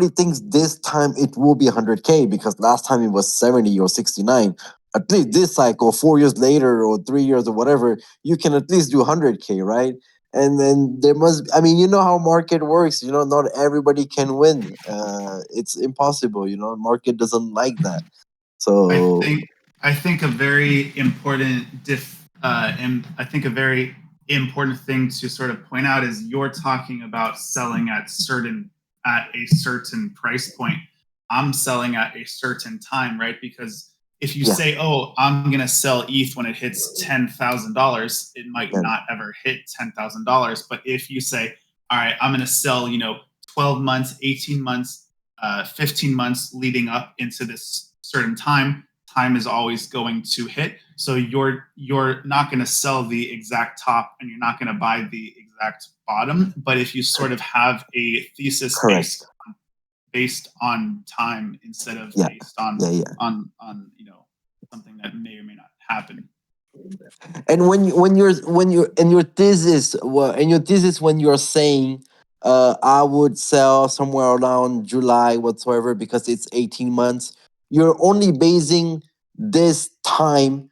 thinks this time it will be 100K because last time it was 70 or 69. At least this cycle, 4 years later or 3 years or whatever, you can at least do 100K, right? And then there must, I mean, you know how market works, not everybody can win. It's impossible, market doesn't like that. So I think a very important I think a very important thing to sort of point out is you're talking about selling at a certain price point. I'm selling at a certain time, right? Because if you say, "Oh, I'm gonna sell ETH when it hits $10,000," it might not ever hit $10,000. But if you say, "All right, I'm gonna sell," 12 months, 18 months, 15 months leading up into this certain time time is always going to hit. So you're not going to sell the exact top and you're not going to buy the exact bottom. But if you sort of have a thesis Correct. based on time instead of Yeah. based on Yeah. on something that may or may not happen. And when you're in your thesis, when you're saying, I would sell somewhere around July whatsoever because it's 18 months, you're only basing this time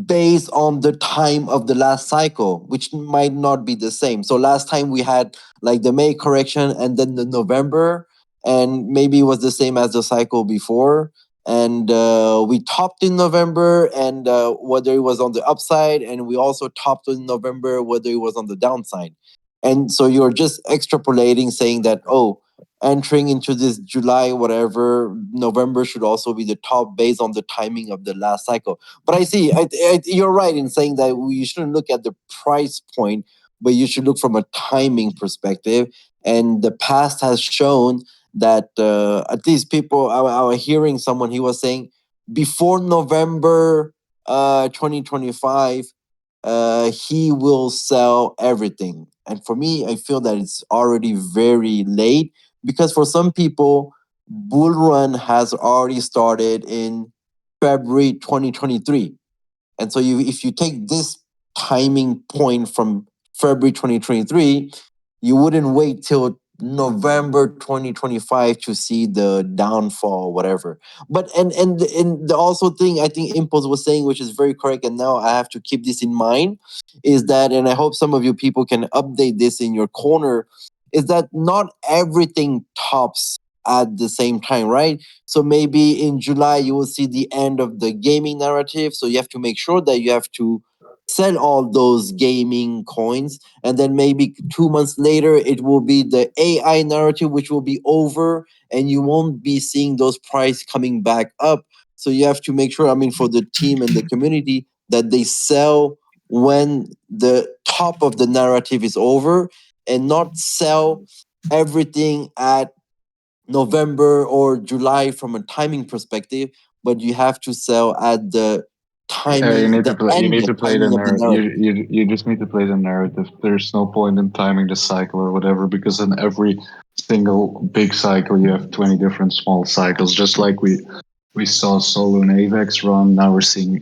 based on the time of the last cycle, which might not be the same. So last time we had like the May correction and then the November, and maybe it was the same as the cycle before, and we topped in November, and whether it was on the upside, and we also topped in November whether it was on the downside. And so you're just extrapolating, saying that, oh, entering into this July whatever, November should also be the top based on the timing of the last cycle. But I see, you're right in saying that you shouldn't look at the price point, but you should look from a timing perspective. And the past has shown that at least people, I was hearing someone, he was saying before November 2025, he will sell everything. And for me, I feel that it's already very late, because for some people, bull run has already started in February 2023. And so if you take this timing point from February 2023, you wouldn't wait till November 2025 to see the downfall, whatever. But and the also thing I think Impulse was saying, which is very correct, and now I have to keep this in mind, is that, and I hope some of you people can update this in your corner, is that not everything tops at the same time, right? So maybe in July you will see the end of the gaming narrative. So you have to make sure that you have to sell all those gaming coins, and then maybe 2 months later it will be the AI narrative, which will be over, and you won't be seeing those price coming back up. So you have to make sure, I mean, for the team and the community, that they sell when the top of the narrative is over, and not sell everything at November or July from a timing perspective, but you have to sell at the You timing, need the to play. You end, need the to play the timing of the narrative. narrative. You just need to play the narrative. There's no point in timing the cycle or whatever, because in every single big cycle you have 20 different small cycles. Just like we saw Solo and Avex run. Now we're seeing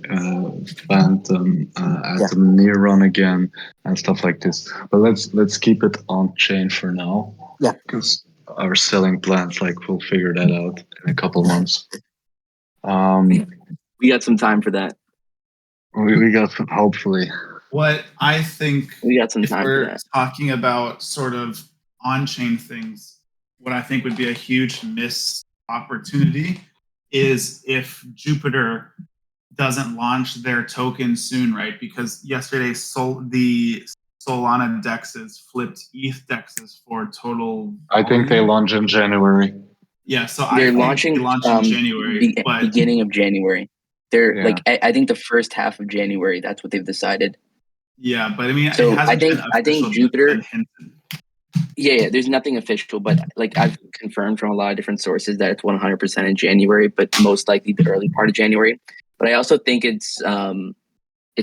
Phantom at the near run again and stuff like this. But let's keep it on chain for now. Yeah. Because our selling plans, like, we'll figure that out in a couple months. We got some time for that. We got some, hopefully. What I think, We got some if time for we're that. talking about sort of on-chain things, what I think would be a huge missed opportunity is if Jupiter doesn't launch their token soon, right? Because yesterday the Solana dexes flipped ETH dexes for total. I think they launch in January. Yeah, so They're I think launching they launch in January, but beginning of January. They're Yeah. like I think the first half of January. That's what they've decided. yeah, but I mean, So it hasn't been I think official, Jupiter. been hinted. Yeah, there's nothing official, but like I've confirmed from a lot of different sources that it's 100% in January, but most likely the early part of January. But I also think it's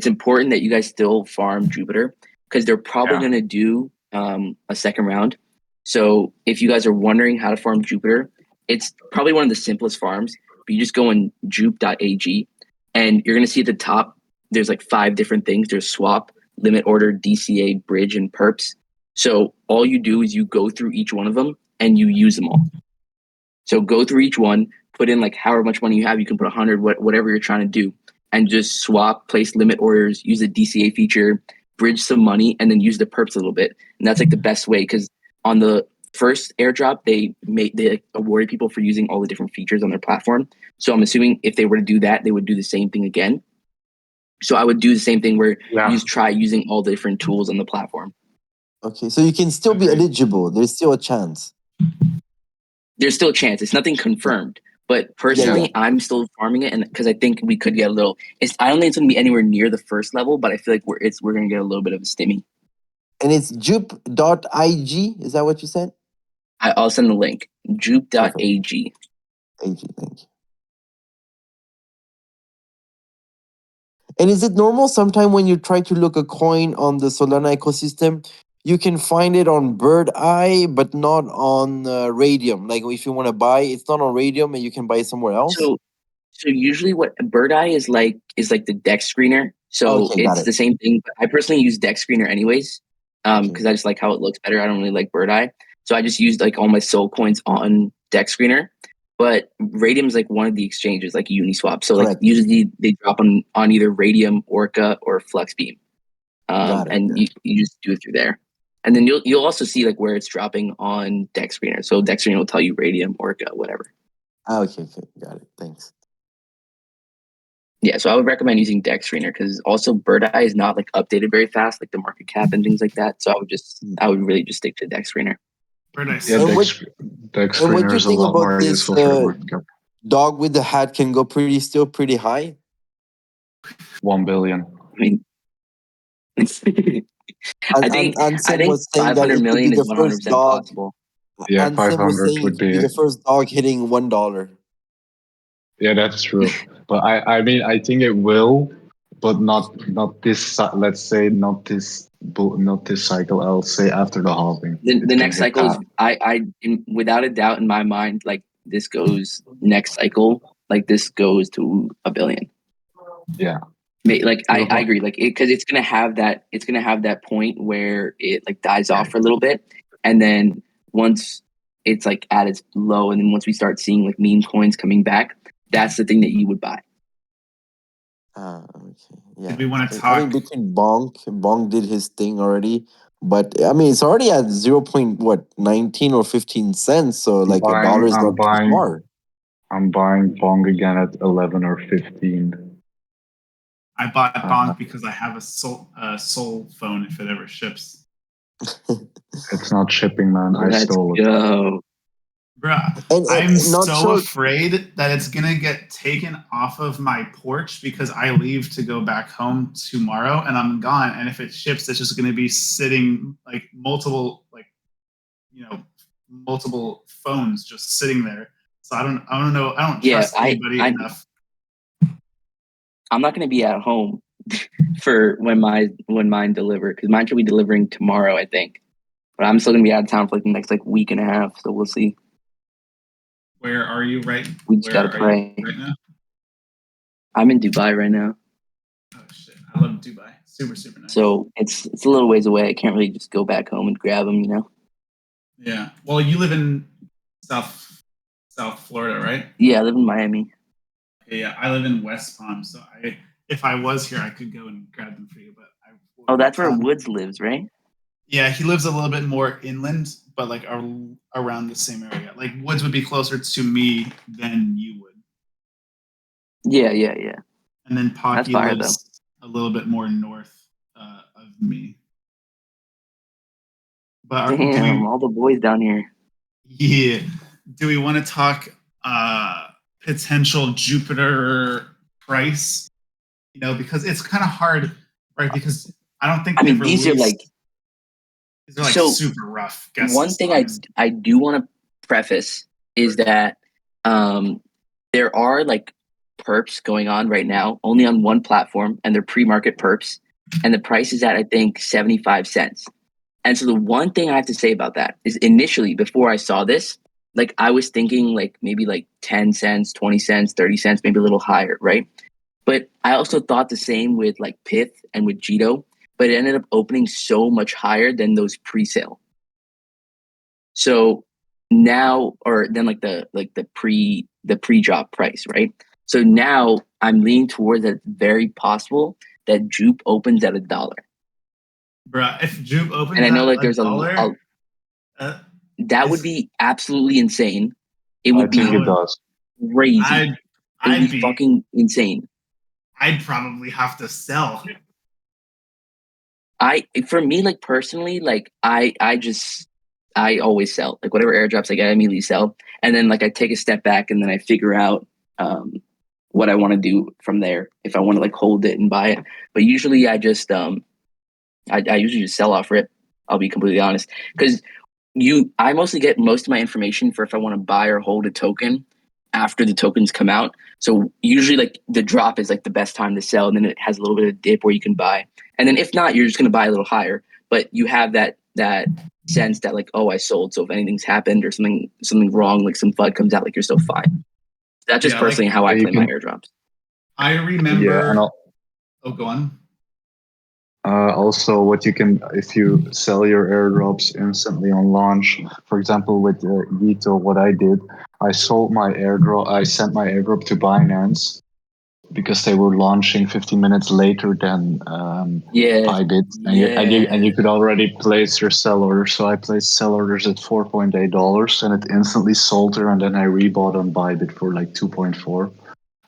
important that you guys still farm Jupiter, because they're probably going to do a second round. So if you guys are wondering how to farm Jupiter, it's probably one of the simplest farms. But you just go on jupe.ag, and you're going to see at the top, there's like 5 different things. There's swap, limit order, DCA, bridge, and perps. So all you do is you go through each one of them and you use them all. So go through each one, put in like however much money you have. You can put 100, whatever you're trying to do, and just swap, place limit orders, use the DCA feature, bridge some money, and then use the perps a little bit. And that's like the best way, because on the first airdrop, they awarded people for using all the different features on their platform. So I'm assuming if they were to do that, they would do the same thing again. So I would do the same thing where you just try using all the different tools on the platform. Okay, so you can still be eligible. There's still a chance. There's still a chance. It's nothing confirmed. But personally, I'm still farming it, and because I think we could get a little. I don't think it's going to be anywhere near the first level, but I feel like we're going to get a little bit of a stimmy. And it's jupe.ig. Is that what you said? I'll send the link. Jupe.ag. AG, thank you. And is it normal sometime when you try to look a coin on the Solana ecosystem, you can find it on Bird Eye, but not on Radium? Like if you want to buy, it's not on Radium, and you can buy it somewhere else. So so usually what Bird Eye is like the deck screener. So Okay, got it's it. the same thing, but I personally use deck screener anyways. Okay, Because I just like how it looks better. I don't really like Bird Eye. So I just used like all my soul coins on deck screener. But Radium is like one of the exchanges, like Uniswap. So like correct. usually they drop on either Radium, Orca, or Fluxbeam. Got it. And Got you just do it through there. And then you'll also see like where it's dropping on deck screener. So deck screener will tell you Radium, Orca, whatever. Okay, got it. Thanks. Yeah, so I would recommend using deck screener because also Bird Eye is not like updated very fast, like the market cap and things like that. So I would really just stick to deck screener. Very nice. Yeah, And what deck and what screener do you is a think lot about more this useful for the market cap. dog with the hat can go still pretty high? 1 billion. I mean, I And think Ansem was saying that 500 it could be million is the 100% first dog. possible. Yeah, Ansem was 500 saying it would could be be. the first dog hitting $1. Yeah, that's true. But I mean, I think it will, but not this. Let's say not this. Not this cycle. I'll say after the halving. The It can next hit cycle is that. without a doubt in my mind, like this goes next cycle, like this goes to a billion. Yeah. Like I agree, like because it's gonna have that point where it like dies off for a little bit, and then once it's like at its low, and then once we start seeing like meme coins coming back, that's the thing that you would buy. Okay. Yeah. Did we want to I talk? mean, between Bonk did his thing already, but I mean, it's already at 19 or 15 cents. So like $1 is not too far. I'm buying Bong again at 11 or 15. I bought Bonk because I have a soul phone if it ever ships. It's not shipping, man. I Let's stole it. go. Bruh, And I'm not so sure. afraid that it's gonna get taken off of my porch because I leave to go back home tomorrow and I'm gone. And if it ships, it's just gonna be sitting like multiple phones just sitting there. So I don't know. I don't trust anybody enough. I'm not gonna be at home for when mine deliver because mine should be delivering tomorrow, I think. But I'm still gonna be out of town for like the next like week and a half, so we'll see. Where are you We just gotta pray. Right now? I'm in Dubai right now. Oh shit! I love Dubai. Super nice. So it's a little ways away. I can't really just go back home and grab them, you know. Yeah. Well, you live in South Florida, right? Yeah, I live in Miami. Okay, yeah, I live in West Palm, so if I was here, I could go and grab them for you. But that's where Woods lives, right? Yeah, he lives a little bit more inland, but like around the same area. Like Woods would be closer to me than you would. Yeah. And then Pocky lives a little bit more north of me. But damn, all the boys down here. Yeah. Do we want to talk potential Jupiter price? You know, because it's kind of hard, right? Because I don't think these are like super rough guesses. One thing I do want to preface is that there are like perps going on right now only on one platform, and they're pre-market perps, and the price is at I think 75 cents. And so the one thing I have to say about that is initially before I saw this, like I was thinking like maybe like 10 cents, 20 cents, 30 cents, maybe a little higher, right? But I also thought the same with like Pith and with Jito, but it ended up opening so much higher than those pre-sale. So now, or then like the pre-drop price, right? So now I'm leaning towards that it's very possible that Jupe opens at $1. Bruh, if Jupe opens and I know like at there's $1, that would be absolutely insane. It would be crazy. It'd be fucking insane. I'd probably have to sell. For me, like personally, like I always sell. Like whatever airdrops I get, I immediately sell. And then like I take a step back and then I figure out what I want to do from there. If I want to like hold it and buy it. But usually I just I usually just sell off rip. I'll be completely honest. Because I mostly get most of my information for if I want to buy or hold a token after the tokens come out. So usually like the drop is like the best time to sell, and then it has a little bit of dip where you can buy. And then if not, you're just going to buy a little higher. But you have that sense that like, oh, I sold. So if anything's happened or something wrong, like some FUD comes out, like you're still fine. That's just personally how I play my airdrops. I remember. Yeah, and go on. Also, what you can, if you sell your airdrops instantly on launch, for example, with Vito, what I did, I sold my airdrop, I sent my airdrop to Binance because they were launching 15 minutes later than Bybit, and you could already place your sell order. So I placed sell orders at $4.8, and it instantly sold there, and then I rebought on Bybit for like 2.4,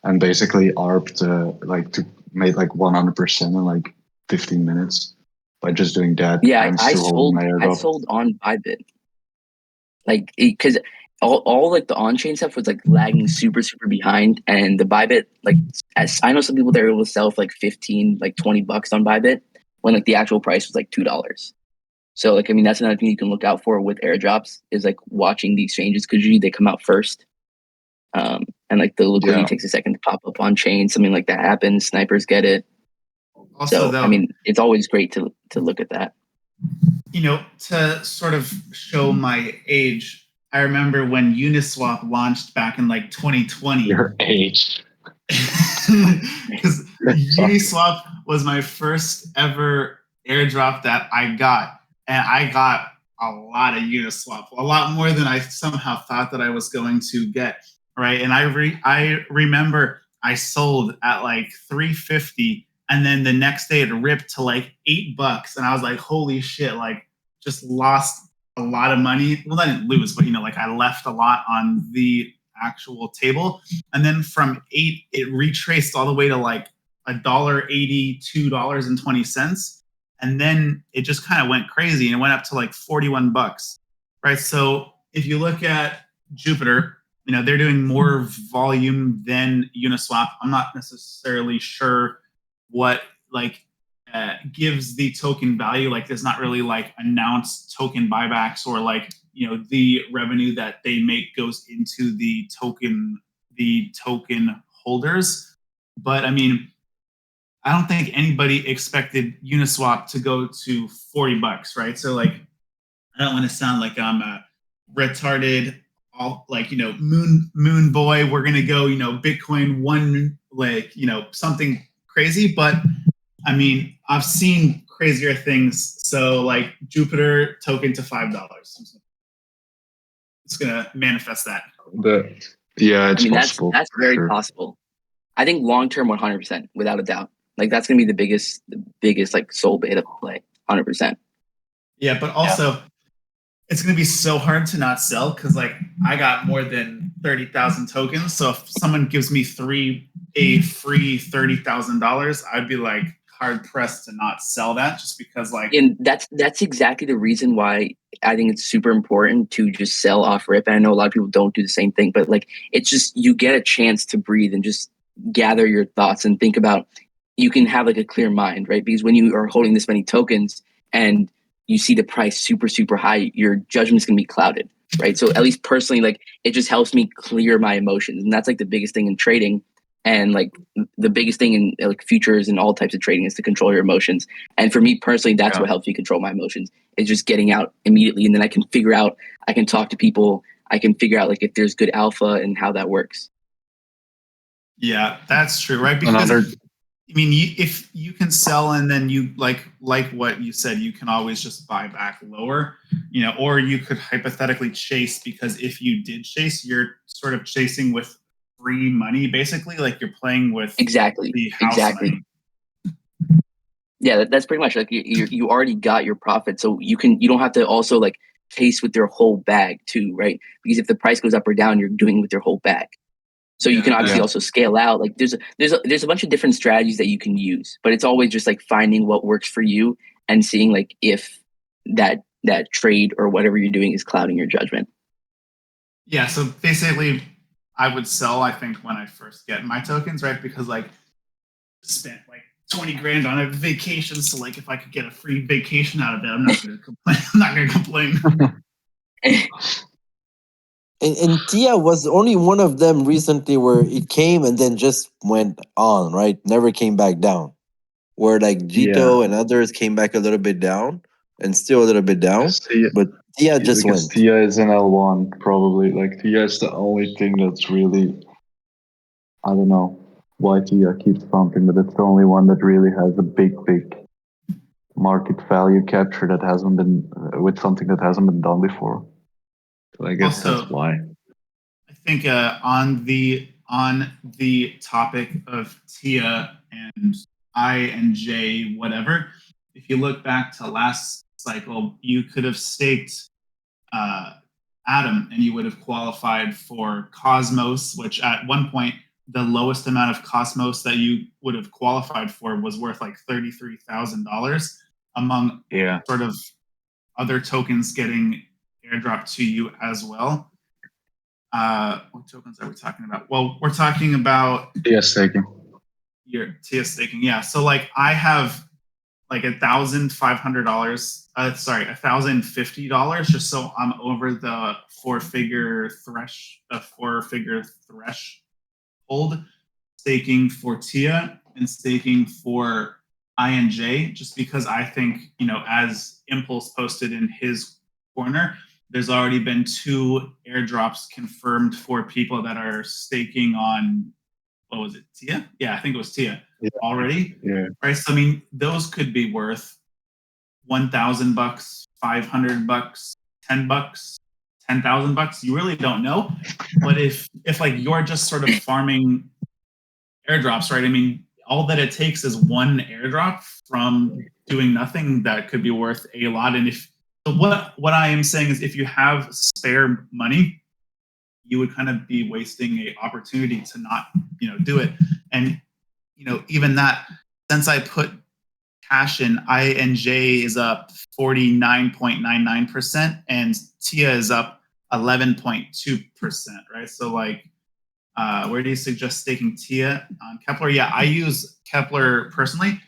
and basically ARPed made like 100% in like 15 minutes by just doing that. Yeah, I sold on Bybit, like because all like the on-chain stuff was like lagging super behind, and the Bybit, like, as I know some people that are able to sell for like 15, like $20 on Bybit when like the actual price was like $2. So like, I mean, that's another thing you can look out for with airdrops is like watching the exchanges, because usually they come out first, and like the liquidity takes a second to pop up on chain. Something like that happens, snipers get it. Also, so I mean, it's always great to look at that. You know, to sort of show my age, I remember when Uniswap launched back in like 2020. Your age. Because Uniswap was my first ever airdrop that I got. And I got a lot of Uniswap, a lot more than I somehow thought that I was going to get, right? And I remember I sold at like 350, and then the next day it ripped to like $8, and I was like, holy shit, like just lost a lot of money. Well, I didn't lose, but you know, like I left a lot on the actual table. And then from 8, it retraced all the way to like $1.80, $2.20. And then it just kind of went crazy, and it went up to like $41, right? So if you look at Jupiter, you know, they're doing more volume than Uniswap. I'm not necessarily sure what like gives the token value. Like there's not really like announced token buybacks, or like, you know, the revenue that they make goes into the token holders. But I mean, I don't think anybody expected Uniswap to go to $40, right? So like, I don't want to sound like I'm a retarded, all like, you know, moon boy. We're gonna go, you know, Bitcoin one, like, you know, something crazy. But I mean, I've seen crazier things. So like Jupiter token to $5. It's gonna manifest that. It's possible. That's very possible. I think long term, 100%, without a doubt. Like that's gonna be the biggest like soul beta play, 100%. Yeah, but also it's gonna be so hard to not sell, because like I got more than 30,000 tokens. So if someone gives me a free $30,000, I'd be like hard pressed to not sell that, just because like. And that's exactly the reason why I think it's super important to just sell off rip. And I know a lot of people don't do the same thing, but like it's just, you get a chance to breathe and just gather your thoughts and think about, you can have like a clear mind, right? Because when you are holding this many tokens and you see the price super high, your judgment's gonna be clouded, right? So at least personally, like it just helps me clear my emotions, and that's like the biggest thing in trading, and like the biggest thing in like futures and all types of trading is to control your emotions. And for me personally, that's what helps me control my emotions, is just getting out immediately, and then I can talk to people, I can figure out like if there's good alpha and how that works. Yeah, that's true, right? Because I mean, if you can sell and then you like what you said, you can always just buy back lower, you know, or you could hypothetically chase, because if you did chase, you're sort of chasing with free money, basically, like you're playing with the house money. Yeah, that's pretty much like you already got your profit, so you don't have to also like chase with your whole bag too, right? Because if the price goes up or down, you're doing it with your whole bag. So you can obviously also scale out. Like there's a bunch of different strategies that you can use, but it's always just like finding what works for you and seeing like if that trade or whatever you're doing is clouding your judgment. Yeah. So basically, I would sell, I think, when I first get my tokens, right? Because like spent like 20 grand on a vacation. So like if I could get a free vacation out of it, I'm not going to complain. I'm not going to complain. And Tia was only one of them recently where it came and then just went on, right? Never came back down. Where like Yeah. Jito and others came back a little bit down and still a little bit down, but Tia just Because went. Tia is an L1, probably. Like, Tia is the only thing that's really, I don't know why Tia keeps pumping, but it's the only one that really has a big market value capture that hasn't been, with something that hasn't been done before. So I guess Also, that's why. I think on the topic of Tia and I and J, whatever, if you look back to last cycle, you could have staked Adam and you would have qualified for Cosmos, which at one point the lowest amount of Cosmos that you would have qualified for was worth like $33,000 among Yeah. sort of other tokens getting airdropped to you as well. What tokens are we talking about? Well, we're talking about Tia staking. your Tia staking. Yeah. So like I have like $1,500. $1,050 just so I'm over the four-figure threshold, staking for Tia and staking for INJ, just because I think, as Impulse posted in his corner, there's already been 2 airdrops confirmed for people that are staking on, what was it, Tia? Yeah, I think it was Tia already. Yeah. Right. So I mean, those could be worth $1,000, $500, $10, $10,000. You really don't know. But if like you're just sort of farming airdrops, right? I mean, all that it takes is one airdrop from doing nothing that could be worth a lot. And if so, what I am saying is, if you have spare money, you would kind of be wasting a opportunity to not, do it. And even that, since I put cash in, INJ is up 49.99% and Tia is up 11.2%, right? So like, where do you suggest staking Tia on Kepler? Yeah, I use Kepler personally.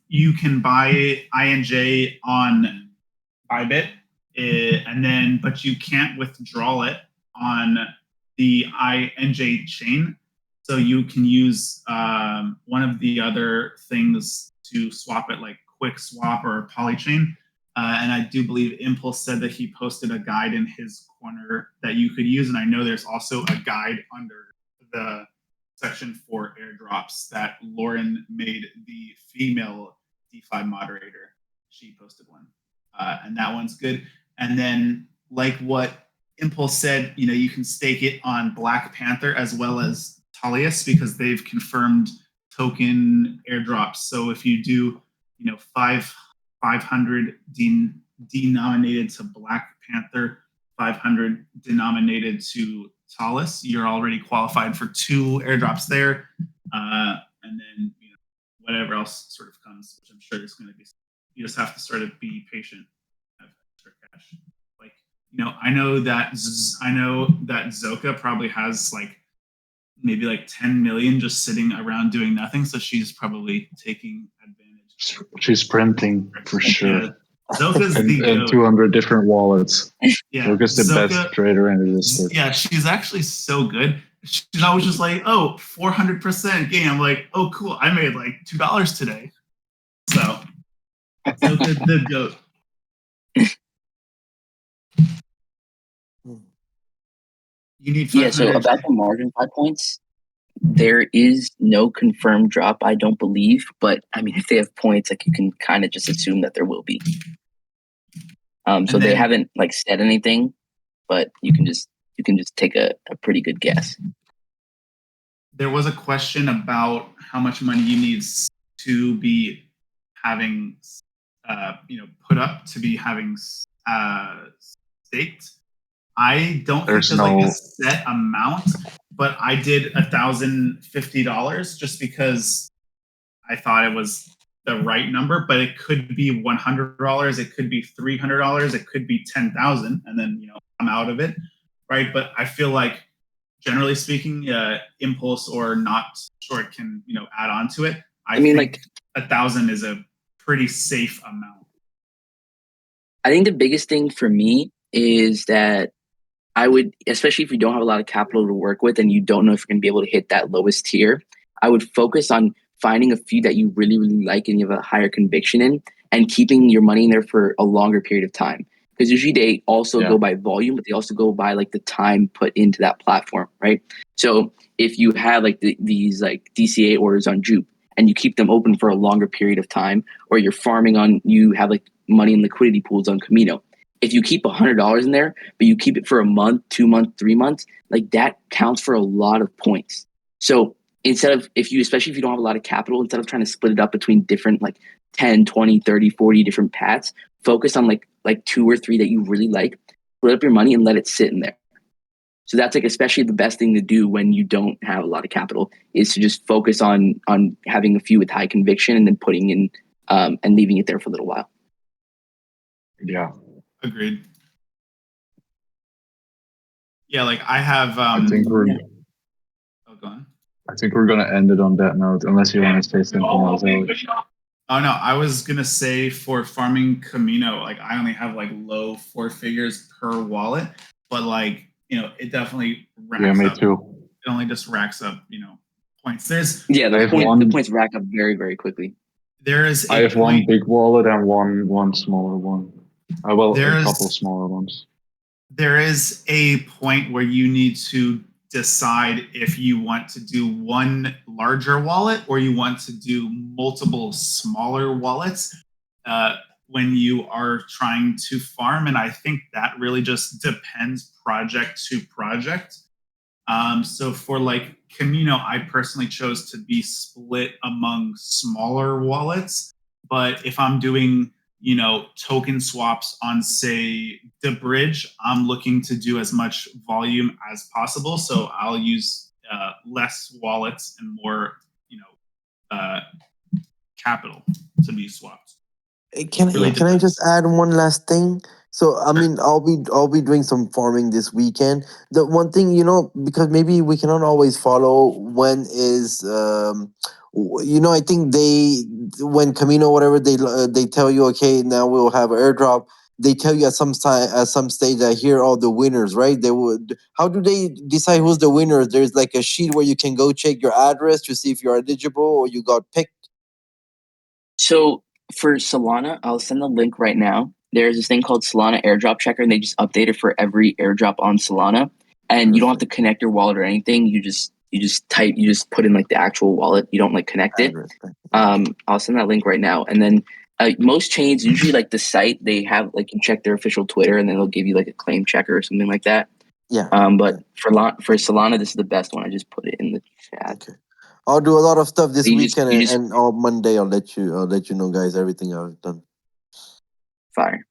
You can buy INJ on Bybit, but you can't withdraw it on the INJ chain. So you can use one of the other things to swap it, like Quick Swap or Polychain. And I do believe Impulse said that he posted a guide in his corner that you could use. And I know there's also a guide under the section for airdrops that Lauren made, the female DeFi moderator. She posted one. And that one's good. And then, like what Impulse said, you can stake it on Black Panther as well as Talius, because they've confirmed token airdrops. So if you do, 500 denominated to Black Panther, 500 denominated to Talus, you're already qualified for 2 airdrops there. And then, whatever else sort of comes, which I'm sure is going to be, you just have to sort of be patient, have extra cash. Like, I know that Zoka probably has like maybe like 10 million just sitting around doing nothing. So she's probably taking advantage. She's printing for sure. Yeah. Zoka's and 200 different wallets. Yeah, Zoka's the best trader in the Discord. Yeah, she's actually so good. She's always just like, oh, 400% gain. I'm like, oh, cool. I made like $2 today. So Zoka's the goat. You need 500. Yeah, so about the margin 5 points, there is no confirmed drop, I don't believe. But I mean, if they have points, like you can kind of just assume that there will be. So they haven't like said anything, but you can just take a pretty good guess. There was a question about how much money you need to be having, put up to be having staked. I don't think there's like a set amount, but I did $1,050 just because I thought it was the right number. But it could be $100, it could be $300, it could be $10,000, and then I'm out of it, right? But I feel like, generally speaking, Impulse or Notshort can add on to it. I mean, think like 1,000 is a pretty safe amount. I think the biggest thing for me is that I would, especially if you don't have a lot of capital to work with and you don't know if you're going to be able to hit that lowest tier, I would focus on finding a few that you really, really like and you have a higher conviction in and keeping your money in there for a longer period of time. Because usually they also go by volume, but they also go by like the time put into that platform, right? So if you have like these like DCA orders on Jupe and you keep them open for a longer period of time, or you're farming on, you have like money in liquidity pools on Camino. If you keep $100 in there, but you keep it for a month, 2 months, 3 months, like that counts for a lot of points. So instead of, especially if you don't have a lot of capital, instead of trying to split it up between different like 10, 20, 30, 40 different paths, focus on like 2 or 3 that you really like, split up your money and let it sit in there. So that's like especially the best thing to do when you don't have a lot of capital is to just focus on having a few with high conviction and then putting in and leaving it there for a little while. Yeah. Agreed. Yeah, like I have. I think we're. Oh, go on. I think we're gonna end it on that note, unless you want to say something else, Alex. Oh no, I was gonna say for farming Camino, like I only have like low 4 figures per wallet, but like it definitely racks up. Yeah, me too. It only just racks up, points. There's the points rack up very, very quickly. There is. I have one big wallet and one smaller one. A couple smaller ones. There is a point where you need to decide if you want to do one larger wallet or you want to do multiple smaller wallets when you are trying to farm. And I think that really just depends project to project. So for like Camino, I personally chose to be split among smaller wallets. But if I'm doing token swaps on, say, the bridge, I'm looking to do as much volume as possible. So I'll use less wallets and more, capital to be swapped. Can I just add one last thing? So I mean, I'll be doing some farming this weekend. The one thing, because maybe we cannot always follow when is I think when Camino whatever they tell you, okay, now we'll have airdrop. They tell you at some stage that here are all the winners, right? How do they decide who's the winner? There's like a sheet where you can go check your address to see if you're eligible or you got picked. So for Solana, I'll send the link right now. There's this thing called Solana Airdrop Checker, and they just update it for every airdrop on Solana. And you don't have to connect your wallet or anything. You just put in like the actual wallet. You don't like connect it. I'll send that link right now. And then most chains, usually like the site, they have like you check their official Twitter, and then they'll give you like a claim checker or something like that. Yeah. But for Solana, this is the best one. I just put it in the chat. Okay. I'll do a lot of stuff this weekend, you just- and on Monday I'll let you know, guys, everything I've done. Fire.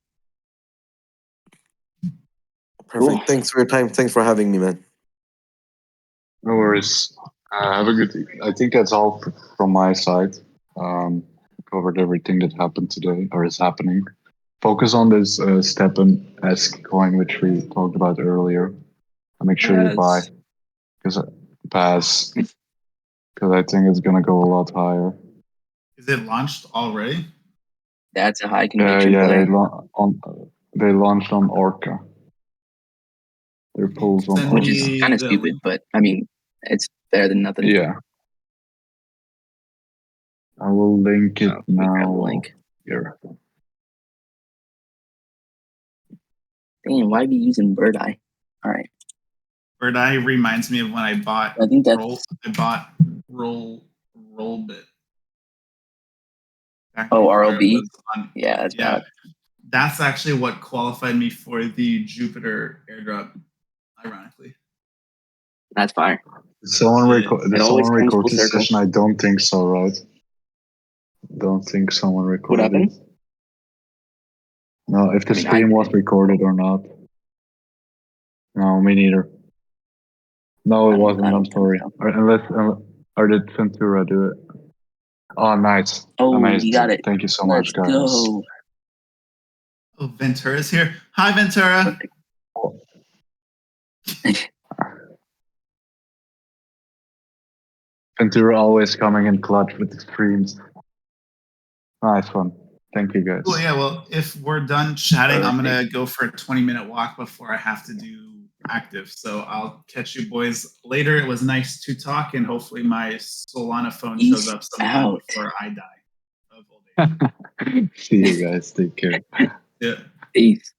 Perfect. Cool. Thanks for your time. Thanks for having me, man. No worries. Have a good. I think that's all from my side. Covered everything that happened today or is happening. Focus on this Stephen-esque coin which we talked about earlier. And make sure you buy because I think it's gonna go a lot higher. Is it launched already? That's a high conviction play. They launched on Orca. Their pools on Orca. Which is kind of stupid, but I mean, it's better than nothing. Yeah. I will link it now. Link. Here. Damn, why be using Bird Eye? All right. Bird Eye reminds me of when I bought. I think that's. I bought Rollbit. RLB. Yeah, that's bad. That's actually what qualified me for the Jupiter airdrop. Ironically. That's fine. Did someone record this session? I don't think so, right? Don't think someone recorded what happened? it. No, if the stream was recorded or not. No, me neither. No, it wasn't. I'm sorry. Or did Ventura do it? Oh, nice. Oh, amazing. You got it. Thank you so much, guys. Oh, Ventura's here. Hi, Ventura. Ventura always coming in clutch with the streams. Nice one. Thank you, guys. Well, yeah. Well, if we're done chatting, I'm gonna go for a 20-minute walk before I have to do active. So I'll catch you boys later. It was nice to talk, and hopefully my Solana phone shows Peace up sometime out. before I die of old age. See you guys. Take care. Yeah. Peace.